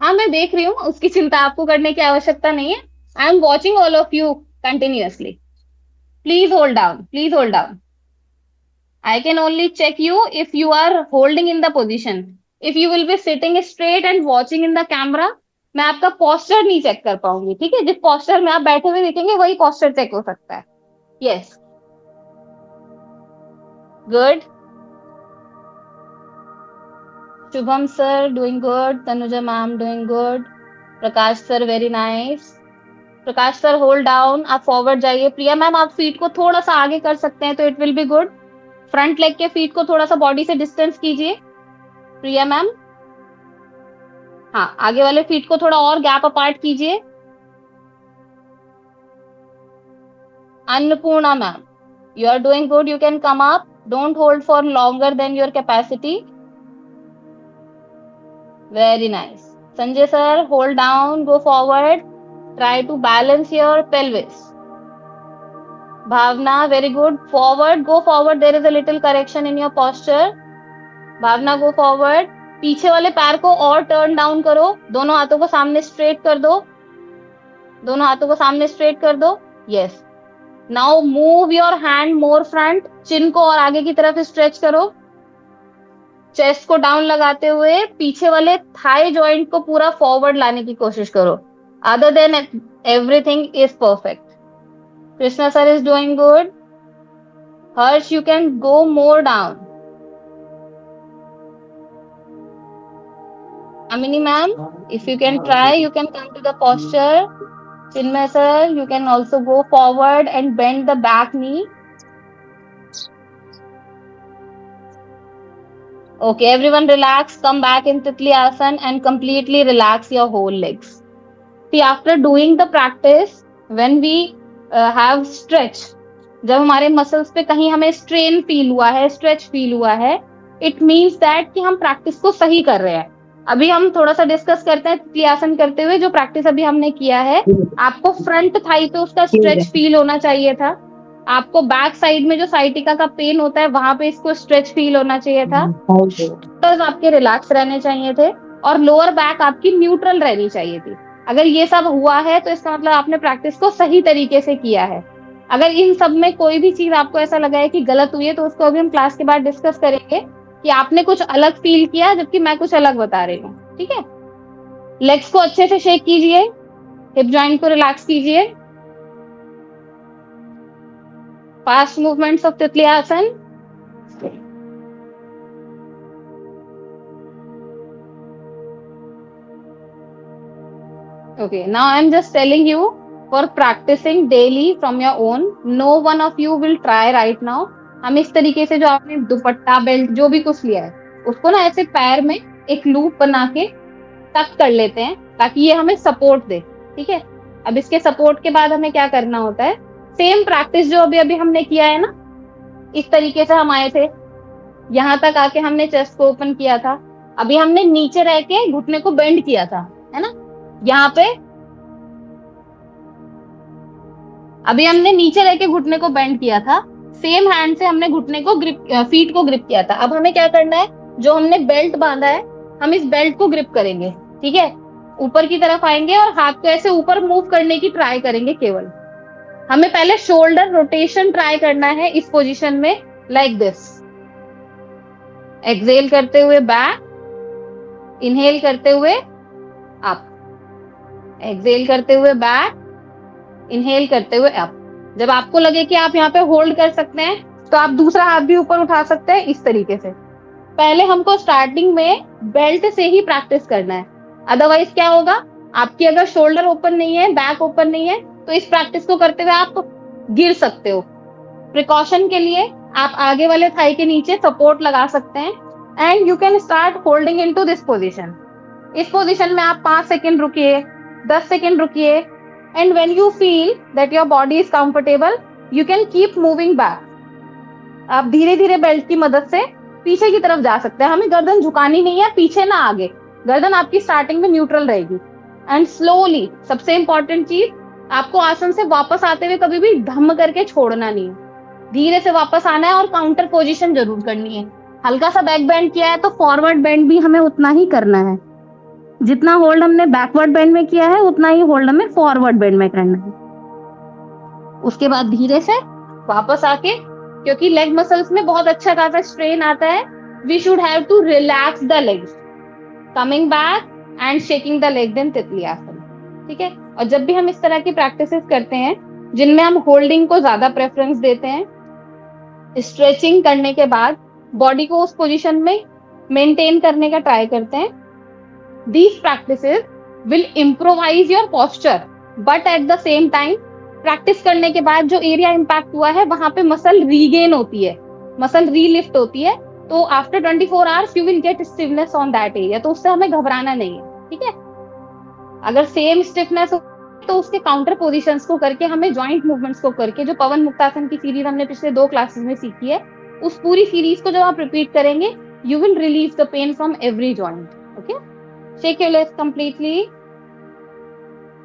हाँ, मैं देख रही हूँ, उसकी चिंता आपको करने की आवश्यकता नहीं है. I am watching all of you continuously. Please hold down, please hold down. I can only check you if you are holding in the position. If you will be sitting straight and watching in the camera, मैं आपका posture नहीं check कर पाऊंगी. ठीक है, जिस posture में आप बैठे हुए दिखेंगे वही posture चेक हो सकता है. Yes. Good. Shubham sir doing good. Tanuja ma'am doing good. Prakash sir very nice. प्रकाश सर होल्ड डाउन. आप फॉरवर्ड जाइए. प्रिया मैम आप फीट को थोड़ा सा आगे कर सकते हैं तो it will be good. Front leg के फीट को थोड़ा सा बॉडी से डिस्टेंस कीजिए. प्रिया मैम, हाँ, आगे वाले फीट को थोड़ा और गैप अपार्ट कीजिए. Annapurna ma'am, you are doing good. You can come up. Don't hold for longer than your capacity. Very nice. Sanjay sir hold down. Go forward. Try to balance your pelvis. Bhavna, very good. Forward, go forward. There is a little correction in your posture. Bhavna, go forward. पीछे वाले पैर को और turn down करो. दोनों हाथों को सामने स्ट्रेट कर दो. दोनों हाथों को सामने स्ट्रेट कर दो. Yes. Now move your hand more front. चिन को और आगे की तरफ स्ट्रेच करो. चेस्ट को डाउन लगाते हुए पीछे वाले थाई जॉइंट को पूरा फॉरवर्ड लाने की कोशिश करो. Other than everything is perfect. Krishna sir is doing good. Harsh, you can go more down. Amini ma'am, if you can try, you can come to the posture. Chinmay sir, you can also go forward and bend the back knee. Okay, everyone relax. Come back in Titli Asana and completely relax your whole legs. See, after doing the practice, when we have stretch, जब हमारे muscles पे कहीं हमें strain feel हुआ है, stretch feel हुआ है, it means that कि हम प्रैक्टिस को सही कर रहे हैं. अभी हम थोड़ा सा डिस्कस करते हैं. तितली आसन करते हुए जो प्रैक्टिस अभी हमने किया है, आपको फ्रंट थाई पे उसका स्ट्रेच फील होना चाहिए था. आपको बैक साइड में जो साइटिका का पेन होता है वहां पे इसको स्ट्रेच फील होना चाहिए था. आपके रिलैक्स रहने चाहिए थे और लोअर बैक आपकी न्यूट्रल रहनी चाहिए थी. अगर ये सब हुआ है तो इसका मतलब आपने प्रैक्टिस को सही तरीके से किया है. अगर इन सब में कोई भी चीज आपको ऐसा लगा है कि गलत हुई है तो उसको अभी हम क्लास के बाद डिस्कस करेंगे कि आपने कुछ अलग फील किया जबकि मैं कुछ अलग बता रही हूँ. ठीक है, लेग्स को अच्छे से शेक कीजिए. हिप जॉइंट को रिलैक्स कीजिए. फास्ट मूवमेंट्स ऑफ तितली आसन. Okay, now I'm just telling you for practicing daily from your own. No one of you will try right now. हम इस तरीके से जो आपने दुपट्टा बेल्ट जो भी कुछ लिया है उसको ना ऐसे पैर में एक लूप बना के टक कर लेते हैं ताकि ये हमें सपोर्ट दे. ठीक है, अब इसके सपोर्ट के बाद हमें क्या करना होता है, सेम प्रैक्टिस जो अभी अभी हमने किया है ना, इस तरीके से हम आए थे, यहाँ तक आके हमने चेस्ट को ओपन किया था. अभी हमने नीचे रह के घुटने को बेंड किया था, है ना. यहाँ पे अभी हमने नीचे रह के घुटने को बेंड किया था. सेम हैंड से हमने घुटने को ग्रिप, फीट को ग्रिप किया था. अब हमें क्या करना है, जो हमने बेल्ट बांधा है हम इस बेल्ट को ग्रिप करेंगे, ठीक है। ऊपर की तरफ आएंगे और हाथ को ऐसे ऊपर मूव करने की ट्राई करेंगे केवल। हमें पहले शोल्डर रोटेशन ट्राई करना है इस पोजीशन में, लाइक दिस। एक्सहेल करते हुए बैक, इनहेल करते हुए अप, एक्सहेल करते हुए बैक, इनहेल करते हुए अप। जब आपको लगे कि आप यहाँ पे होल्ड कर सकते हैं तो आप दूसरा हाथ भी ऊपर उठा सकते हैं इस तरीके से। पहले हमको स्टार्टिंग में बेल्ट से ही प्रैक्टिस करना है, अदरवाइज क्या होगा, आपकी अगर शोल्डर ओपन नहीं है, बैक ओपन नहीं है, तो इस प्रैक्टिस को करते हुए आप गिर सकते हो। प्रिकॉशन के लिए आप आगे वाले थाई के नीचे सपोर्ट लगा सकते हैं and you can start holding into this position. इस पोजीशन में आप 5 सेकेंड रुकिए, 10 सेकेंड रुकिए and when you feel that your body is comfortable you can keep moving back. आप धीरे धीरे बेल्ट की मदद से पीछे की तरफ जा सकते हैं। हमें गर्दन झुकानी नहीं है, पीछे ना आगे, गर्दन आपकी स्टार्टिंग में न्यूट्रल रहेगी। एंड स्लोली, सबसे इंपॉर्टेंट चीज, आपको आसन से वापस आते हुए कभी भी धम करके छोड़ना नहीं है, धीरे से वापस आना है और काउंटर पोजीशन जरूर करनी है। हल्का सा बैक बेंड किया है तो फॉरवर्ड बेंड भी हमें उतना ही करना है। जितना होल्ड हमने बैकवर्ड बेंड में किया है उतना ही होल्ड हमें फॉरवर्ड बेंड में करना है। उसके बाद धीरे से वापस आके, क्योंकि लेग मसल्स में बहुत अच्छा खासा स्ट्रेन आता है, we should have to relax the legs, coming back and shaking the leg, then तितली आसन, ठीक है। और जब भी हम इस तरह की प्रैक्टिसेस करते हैं जिनमें हम होल्डिंग को ज्यादा प्रेफरेंस देते हैं, स्ट्रेचिंग करने के बाद बॉडी को उस पोजीशन में मेंटेन करने का ट्राई करते हैं, these practices will improvise your posture but at the same time practice करने के बाद जो एरिया इंपैक्ट हुआ है वहां पे मसल रीगेन होती है, मसल रीलिफ्ट होती है, तो after 24 hours you will get stiffness on that area. तो उससे हमें घबराना नहीं है, ठीक है। अगर सेम स्टिफनेस हो तो उसके काउंटर पोजीशंस को करके, हमें जॉइंट मूवमेंट्स को करके, जो पवन मुक्तासन की सीरीज हमने पिछले 2 क्लासेस में सीखी है, उस पूरी सीरीज को जब आप रिपीट करेंगे you will relieve the pain from every joint. Okay, shake your legs completely,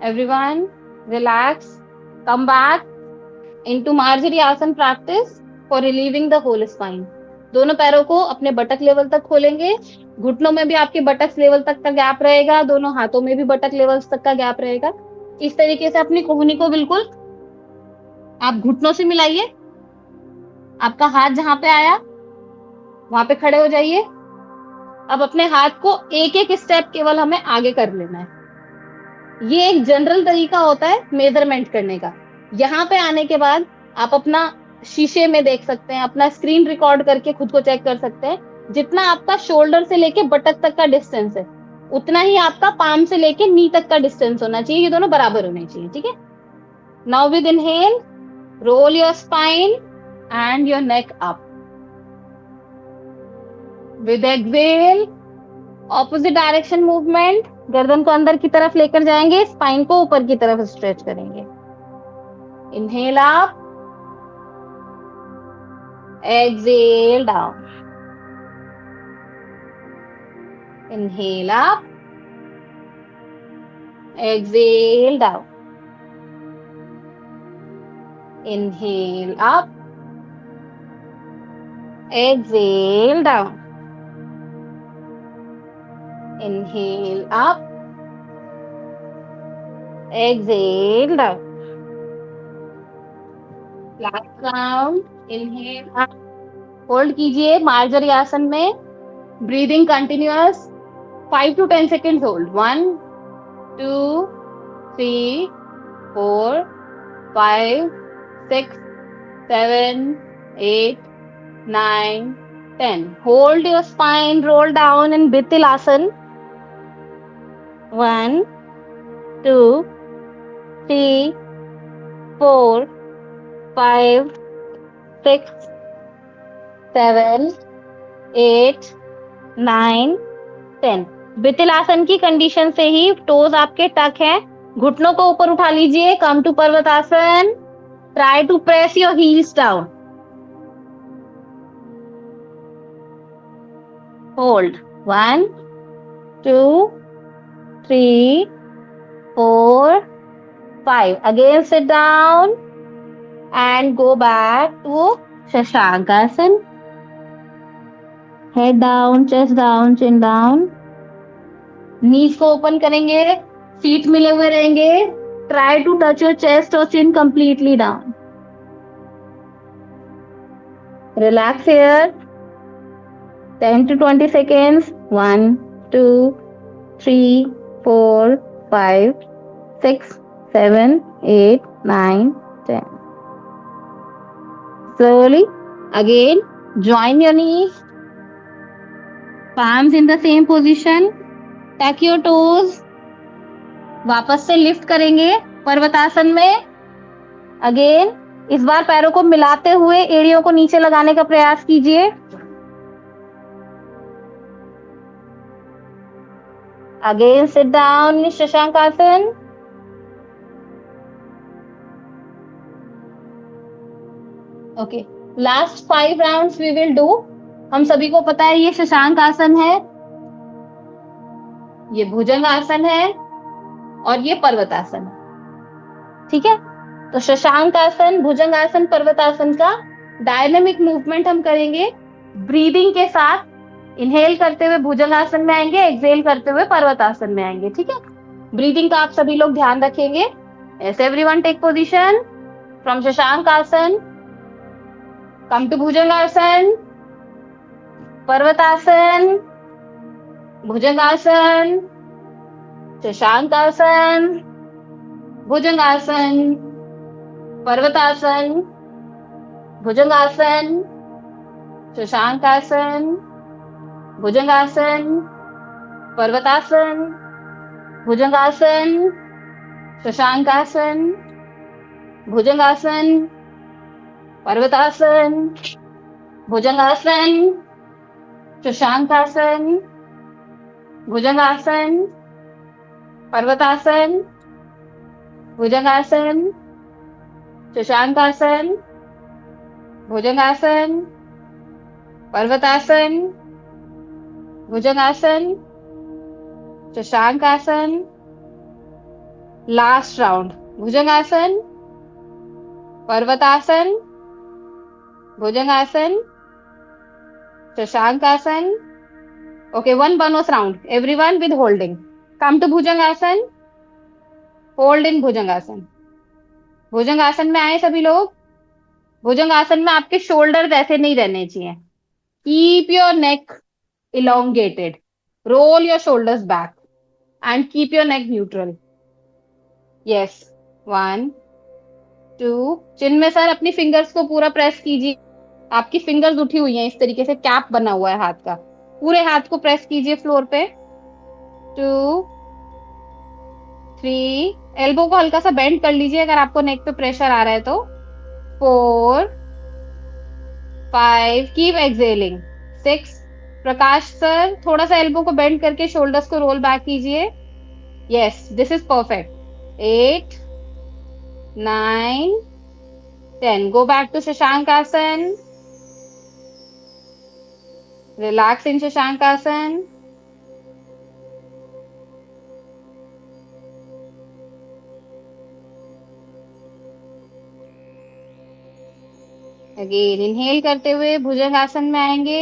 everyone relax, come back into Marjari Asan practice for relieving the whole spine। दोनों पैरों को अपने बटक लेवल तक खोलेंगे, घुटनों में भी आपके बटक लेवल तक का गैप रहेगा, दोनों हाथों में भी बटक लेवल तक का गैप रहेगा। इस तरीके से अपनी कोहनी को बिल्कुल आप घुटनों से मिलाइए, आपका हाथ जहां पे आया वहां पे खड़े हो जाइए। अब अपने हाथ को एक एक स्टेप केवल हमें आगे कर लेना है। ये एक जनरल तरीका होता है मेजरमेंट करने का। यहाँ पे आने के बाद आप अपना शीशे में देख सकते हैं, अपना स्क्रीन रिकॉर्ड करके खुद को चेक कर सकते हैं। जितना आपका शोल्डर से लेके बटक तक का डिस्टेंस है उतना ही आपका पाम से लेके नी तक का डिस्टेंस होना चाहिए, ये दोनों बराबर होने चाहिए, ठीक है। Now with inhale roll your spine and your neck up, with exhale opposite direction movement, गर्दन को अंदर की तरफ लेकर जाएंगे, स्पाइन को ऊपर की तरफ स्ट्रेच करेंगे। Inhale up, exhale down, inhale up, exhale down, inhale up, exhale down, inhale up, exhale down, last round, inhale up, hold कीजिए मार्जरी आसन में, breathing continuous, 5 to 10 seconds hold, 1 2 3 4 5 6 7 8 9 10, hold your spine, roll down in Bithilasan, 1 2 3 4 5 6 7 8 9 10। Bitilasana की condition से ही toes आपके टक हैं, घुटनों को ऊपर उठा लीजिए, come to Parvatasana, try to press your heels down, hold 1 2 3 4 5, again sit down and go back to Shashankasan, head down, chest down, chin down, knees को ओपन करेंगे, फीट मिले हुए रहेंगे, try to touch your chest और chin completely down, relax here, 10 to 20 seconds, 1 2 3 4 5 6 7 8 9 10. Slowly again join your knees, palms in the same position, tuck your toes, वापस से lift करेंगे पर्वतासन में. अगेन इस बार पैरों को मिलाते हुए एड़ियों को नीचे लगाने का प्रयास कीजिए. Again sit down in Shashankasan. Okay, last 5 rounds we will do. हम सभी को पता है ये शशांक आसन है, ये भुजंग आसन है और ये पर्वतासन है. ठीक है, तो शशांक आसन, भुजंग आसन, पर्वतासन का डायनेमिक मूवमेंट हम करेंगे. ब्रीदिंग के साथ इनहेल करते हुए भुजंगासन में आएंगे, एक्सहेल करते हुए पर्वतासन में आएंगे. ठीक है, ब्रीदिंग का आप सभी लोग ध्यान रखेंगे. Yes, everyone take position from Shashank आसन, come to bhujangasana, Parvatasana, Bhujangasana, Shashank Asana, Bhujangasana, Parvatasana, Bhujangasana, Shashank Asana, Bhujangasana, Parvatasana, Bhujangasana, Shashankasana, Bhujangasana, Parvatasana, Bhujangasana, Shashankasana, Bhujangasana, Parvatasana, Bhujangasana, Shashankasana, Bhujangasana, Parvatasana, Bhujangasana, Shashankasana. Last round, Bhujangasana, Parvatasana, Bhujangasana, Shashankasana. Okay, one bonus round. Everyone with holding. Come to Bhujangasana. Hold in Bhujangasana. Bhujangasana में आए सभी लोग. भुजंगासन में आपके शोल्डर्स ऐसे नहीं रहने चाहिए. Keep your neck elongated. Roll your shoulders back and keep your neck neutral. Yes. 1 2. चिन में सर अपनी फिंगर्स को पूरा प्रेस कीजिए. आपकी फिंगर्स उठी हुई हैं इस तरीके से, कैप बना हुआ है हाथ का. पूरे हाथ को प्रेस कीजिए फ्लोर पे. 2 3. एल्बो को हल्का सा बेंड कर लीजिए अगर आपको नेक पे प्रेशर आ रहा है तो. 4 5. Keep exhaling. 6. प्रकाश सर थोड़ा सा एल्बो को बेंड करके शोल्डर्स को रोल बैक कीजिए. Yes, this is perfect. 8 9 10. Go back to Shashank Asana. Relax इन शशांक आसन. अगेन इनहेल करते हुए भुजंग आसन में आएंगे.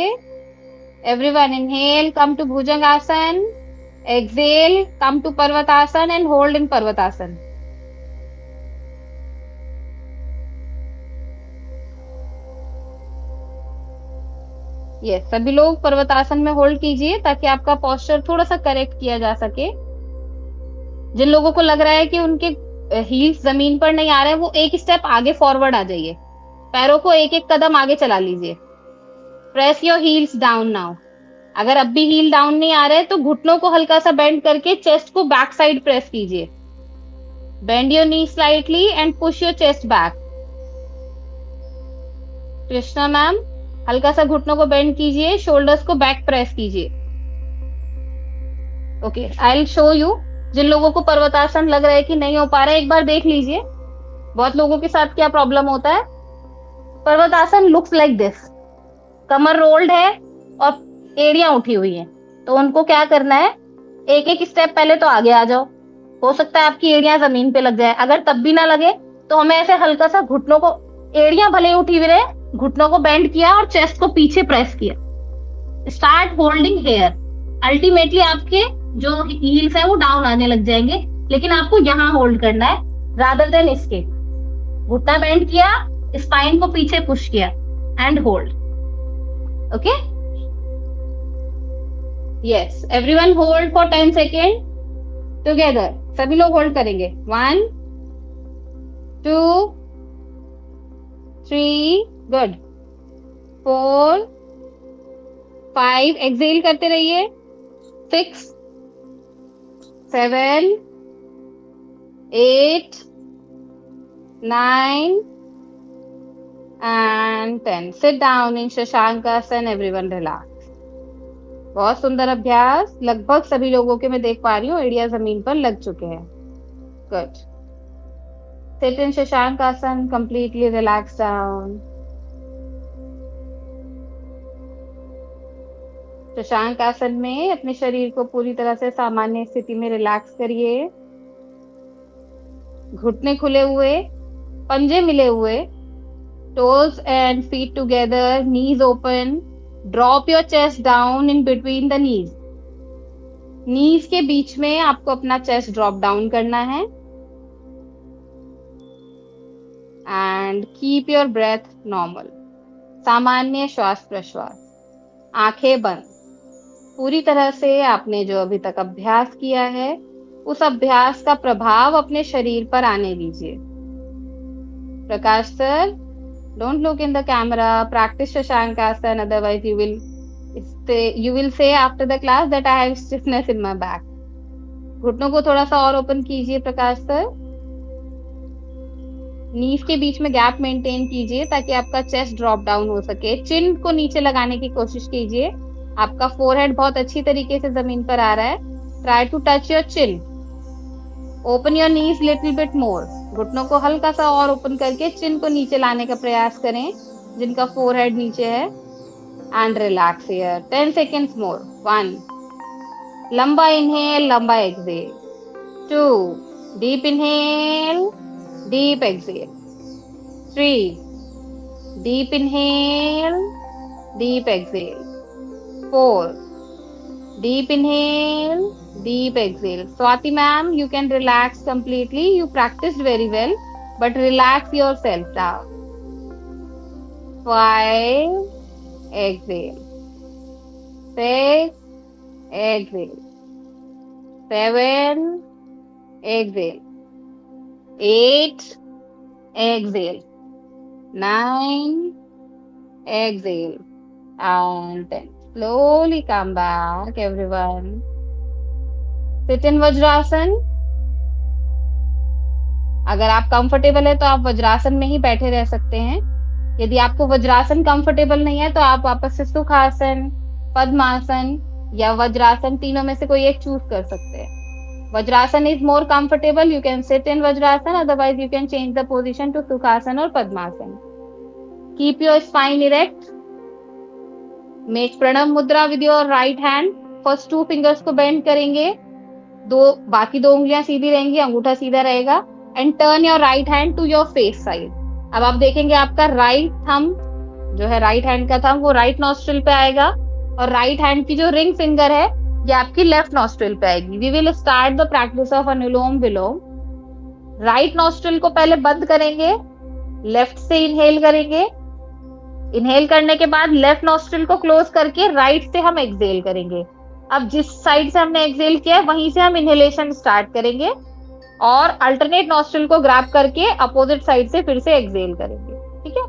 Everyone inhale, come to Bhujang Asana. Exhale, come to Parvatasana and hold in Parvatasana. Yes, सभी लोग पर्वतासन में होल्ड कीजिए ताकि आपका पोस्चर थोड़ा सा करेक्ट किया जा सके. जिन लोगों को लग रहा है कि उनके हील्स जमीन पर नहीं आ रहे हैं, वो एक स्टेप आगे फॉरवर्ड आ जाइए. पैरों को एक एक कदम आगे चला लीजिए. Press your heels down now. अगर अब भी हील डाउन नहीं आ रहे तो घुटनों को हल्का सा बेंड करके चेस्ट को बैक साइड प्रेस कीजिए. Bend your knee slightly and push your chest back. Krishna ma'am, हल्का सा घुटनों को बेंड कीजिए, शोल्डर्स को बैक प्रेस कीजिए. Okay, I will show you. जिन लोगों को पर्वतासन लग रहा है कि नहीं हो पा रहा है, एक बार देख लीजिए बहुत लोगों के साथ क्या प्रॉब्लम होता है. Parvatasana looks like this. कमर रोल्ड है और एड़ियां उठी हुई हैं. तो उनको क्या करना है, एक एक स्टेप पहले तो आगे आ जाओ. हो सकता है आपकी एड़ियां जमीन पे लग जाए. अगर तब भी ना लगे तो हमें ऐसे हल्का सा घुटनों को, एड़ियां भले उठी हुई रहे, घुटनों को बेंड किया और चेस्ट को पीछे प्रेस किया. Start holding hair. अल्टीमेटली आपके जो हील्स है वो डाउन आने लग जाएंगे, लेकिन आपको यहाँ होल्ड करना है रादर देन इसके। घुटना बेंड किया, स्पाइन को पीछे पुश किया and hold. Okay, yes, everyone hold for 10 second together. सभी लोग होल्ड करेंगे। 1 2 3, गुड, 4 5, एक्सेल करते रहिए, 6 7 8 9 and 10. Sit down in Shashankasana, everyone relax. बहुत सुंदर अभ्यास। लगभग सभी लोगों के मैं देख पा रही हूँ एड़िया जमीन पर लग चुके हैं। Good. Sit in Shashankasana, completely relax down. Shashankasana में अपने शरीर को पूरी तरह से सामान्य स्थिति में रिलैक्स करिए। घुटने खुले हुए, पंजे मिले हुए, toes and feet together, knees open. Drop your chest down in between the knees. Knees के बीच में आपको अपना chest drop down करना है। And keep your breath normal. सामान्य श्वास प्रश्वास, आंखें बंद। पूरी तरह से आपने जो अभी तक अभ्यास किया है उस अभ्यास का प्रभाव अपने शरीर पर आने दीजिए। प्रकाश sir, don't look in the camera, practice Shashankasan, otherwise you will say after the class that I have stiffness in my back. घुटनों को थोड़ा सा और ओपन कीजिए प्रकाश सर। नीज के बीच में गैप मेंटेन कीजिए ताकि आपका चेस्ट ड्रॉप डाउन हो सके। चिन को नीचे लगाने की कोशिश कीजिए। आपका फोरहेड बहुत अच्छी तरीके से जमीन पर आ रहा है। Try to touch your chin. Open your knees little bit more. घुटनों को हल्का सा और ओपन करके चिन को नीचे लाने का प्रयास करें, जिनका फोरहेड नीचे है। एंड रिलैक्स हियर 10 सेकेंड्स मोर। 1, लंबा इनहेल, लंबा exhale. 2, deep inhale, deep exhale. 3, deep inhale, deep exhale. 4, deep inhale, deep exhale. Swati ma'am, you can relax completely. You practiced very well, but relax yourself down. 5, exhale. 6, exhale. 7, exhale. 8, exhale. 9, exhale. And 10. Slowly come back, everyone. Sit in vajrasana. अगर आप comfortable है तो आप वज्रासन में ही बैठे रह सकते हैं। यदि आपको वज्रासन कंफर्टेबल नहीं है तो आप वापस से सुखासन, पद्मासन या वज्रासन, तीनों में से कोई एक चूज कर सकते हैं। Vajrasana is more comfortable, you can sit in Vajrasana, otherwise you can change the position to Sukhasana और Padmasana. Keep your spine erect. Make Pranav Mudra with your right hand. First 2 fingers को बेंड करेंगे, बाकी 2 उंगलियां सीधी रहेंगी, अंगूठा सीधा रहेगा। And turn your right hand to your face side. अब आप देखेंगे आपका राइट थंब जो है, राइट हैंड का थंब, वो राइट नॉस्ट्रिल पे आएगा और राइट हैंड की जो रिंग फिंगर है ये आपकी लेफ्ट नॉस्ट्रिल पे आएगी। We will start the practice of Anulom Vilom. Right nostril को पहले बंद करेंगे, लेफ्ट से इनहेल करेंगे। इनहेल करने के बाद लेफ्ट नॉस्ट्रिल को क्लोज करके राइट से हम एक्सहेल करेंगे। अब जिस साइड से हमने एक्सहेल किया है वहीं से हम इनहेलेशन स्टार्ट करेंगे और अल्टरनेट नॉस्ट्रिल को ग्रैब करके अपोजिट साइड से फिर से एक्सहेल करेंगे। ठीक है,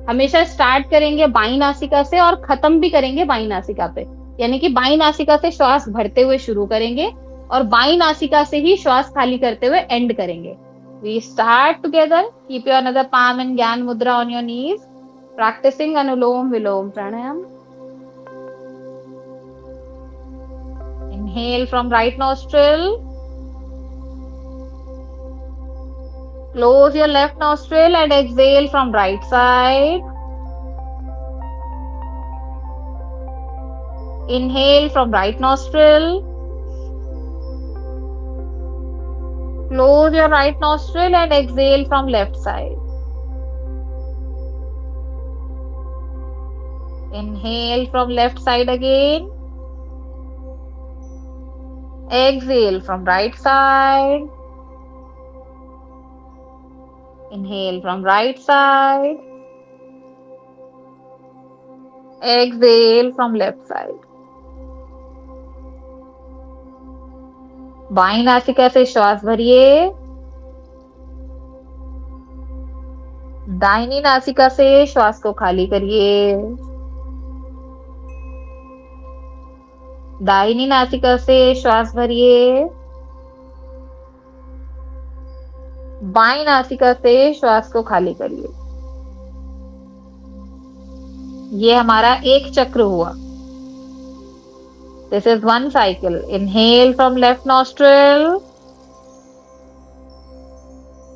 हमेशा स्टार्ट करेंगे बाई नासिका से और खत्म भी करेंगे बाई नासिका पे, यानी कि बाई नासिका से श्वास भरते हुए शुरू करेंगे और बाई नासिका से ही श्वास खाली करते हुए एंड करेंगे। We start together. Keep your another palm in Gyan Mudra on your knees, practicing Anulom Vilom Pranayam. Inhale from right nostril. Close your left nostril and exhale from right side. Inhale from right nostril. Close your right nostril and exhale from left side. Inhale from left side again. Exhale from right side. Inhale from right side. Exhale from left side. बाईं नासिका से श्वास भरिए, दाहिनी नासिका से श्वास को खाली करिए। दाहिनी नासिका से श्वास भरिए, बाईं नासिका से श्वास को खाली करिए। ये हमारा एक चक्र हुआ। This is one cycle. Inhale from left nostril.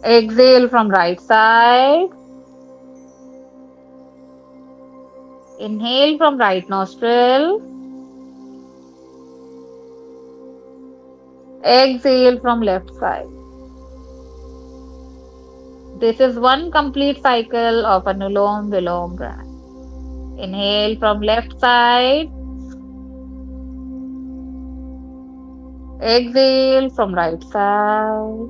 Exhale from right side. Inhale from right nostril. Exhale from left side. This is one complete cycle of Anulom Vilom Pranayama. Inhale from left side. Exhale from right side.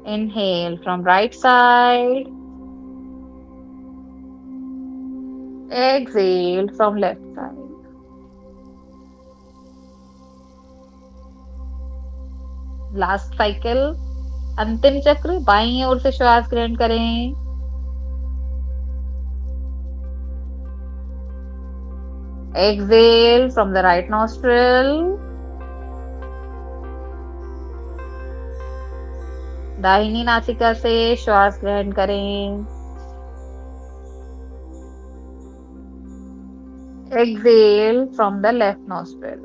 Inhale from right side. Exhale from left side. Last cycle. अंतिम चक्र, बाईं ओर से श्वास ग्रहण करें। Exhale from the right nostril. दाहिनी नासिका से श्वास ग्रहण करें। Exhale from the left nostril.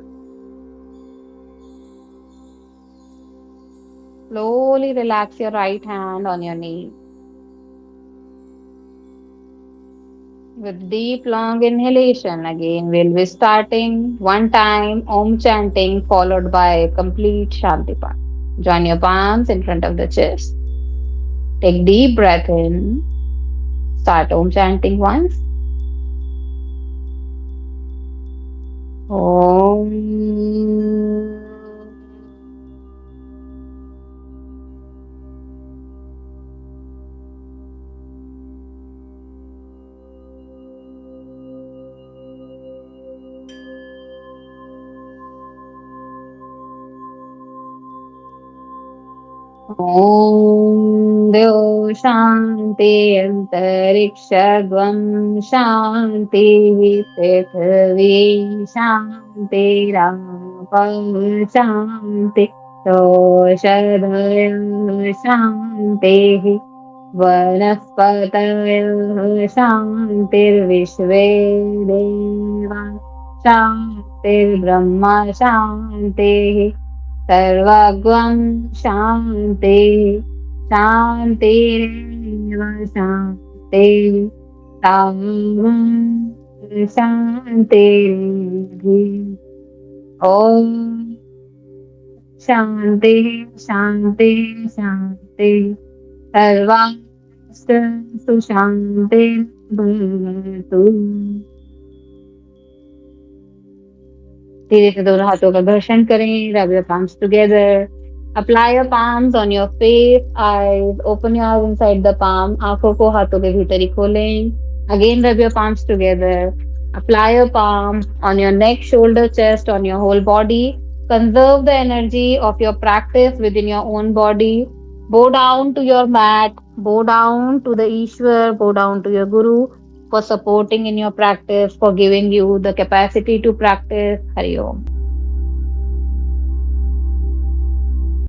Slowly relax your right hand on your knee. With deep long inhalation, again we'll be starting one time Om chanting followed by complete Shanti Path. Join your palms in front of the chest. Take deep breath in. Start Om chanting once. Om. ॐ देव शान्ति अन्तरिक्षध्वं शान्तिः पृथिवी शान्तिरापः शान्ति ओषधयः शान्तिः वनस्पतयः शान्तिर्विश्वे देवा शान्तिर्ब्रह्म शान्तिः सर्वगं शान्ति शान्तिरेव शान्ति सामं शान्तिरेधि ॐ शान्ति शान्ति शान्ति सर्वास्तु शान्तिर्भवतु। धीरे से दोनों हाथों का घर्षण करें। Rub your palms together. Apply your palms on your face, eyes. Open your eyes inside the palm. आंखों को हाथों के भीतर ही खोलें. Again rub your palms together. Apply your palm on your neck, shoulder, chest, on your whole body. Conserve the energy of your practice within your own body. Bow down to your mat. Bow down to the Ishwar. Bow down to your Guru for supporting in your practice, for giving you the capacity to practice. Hari Om.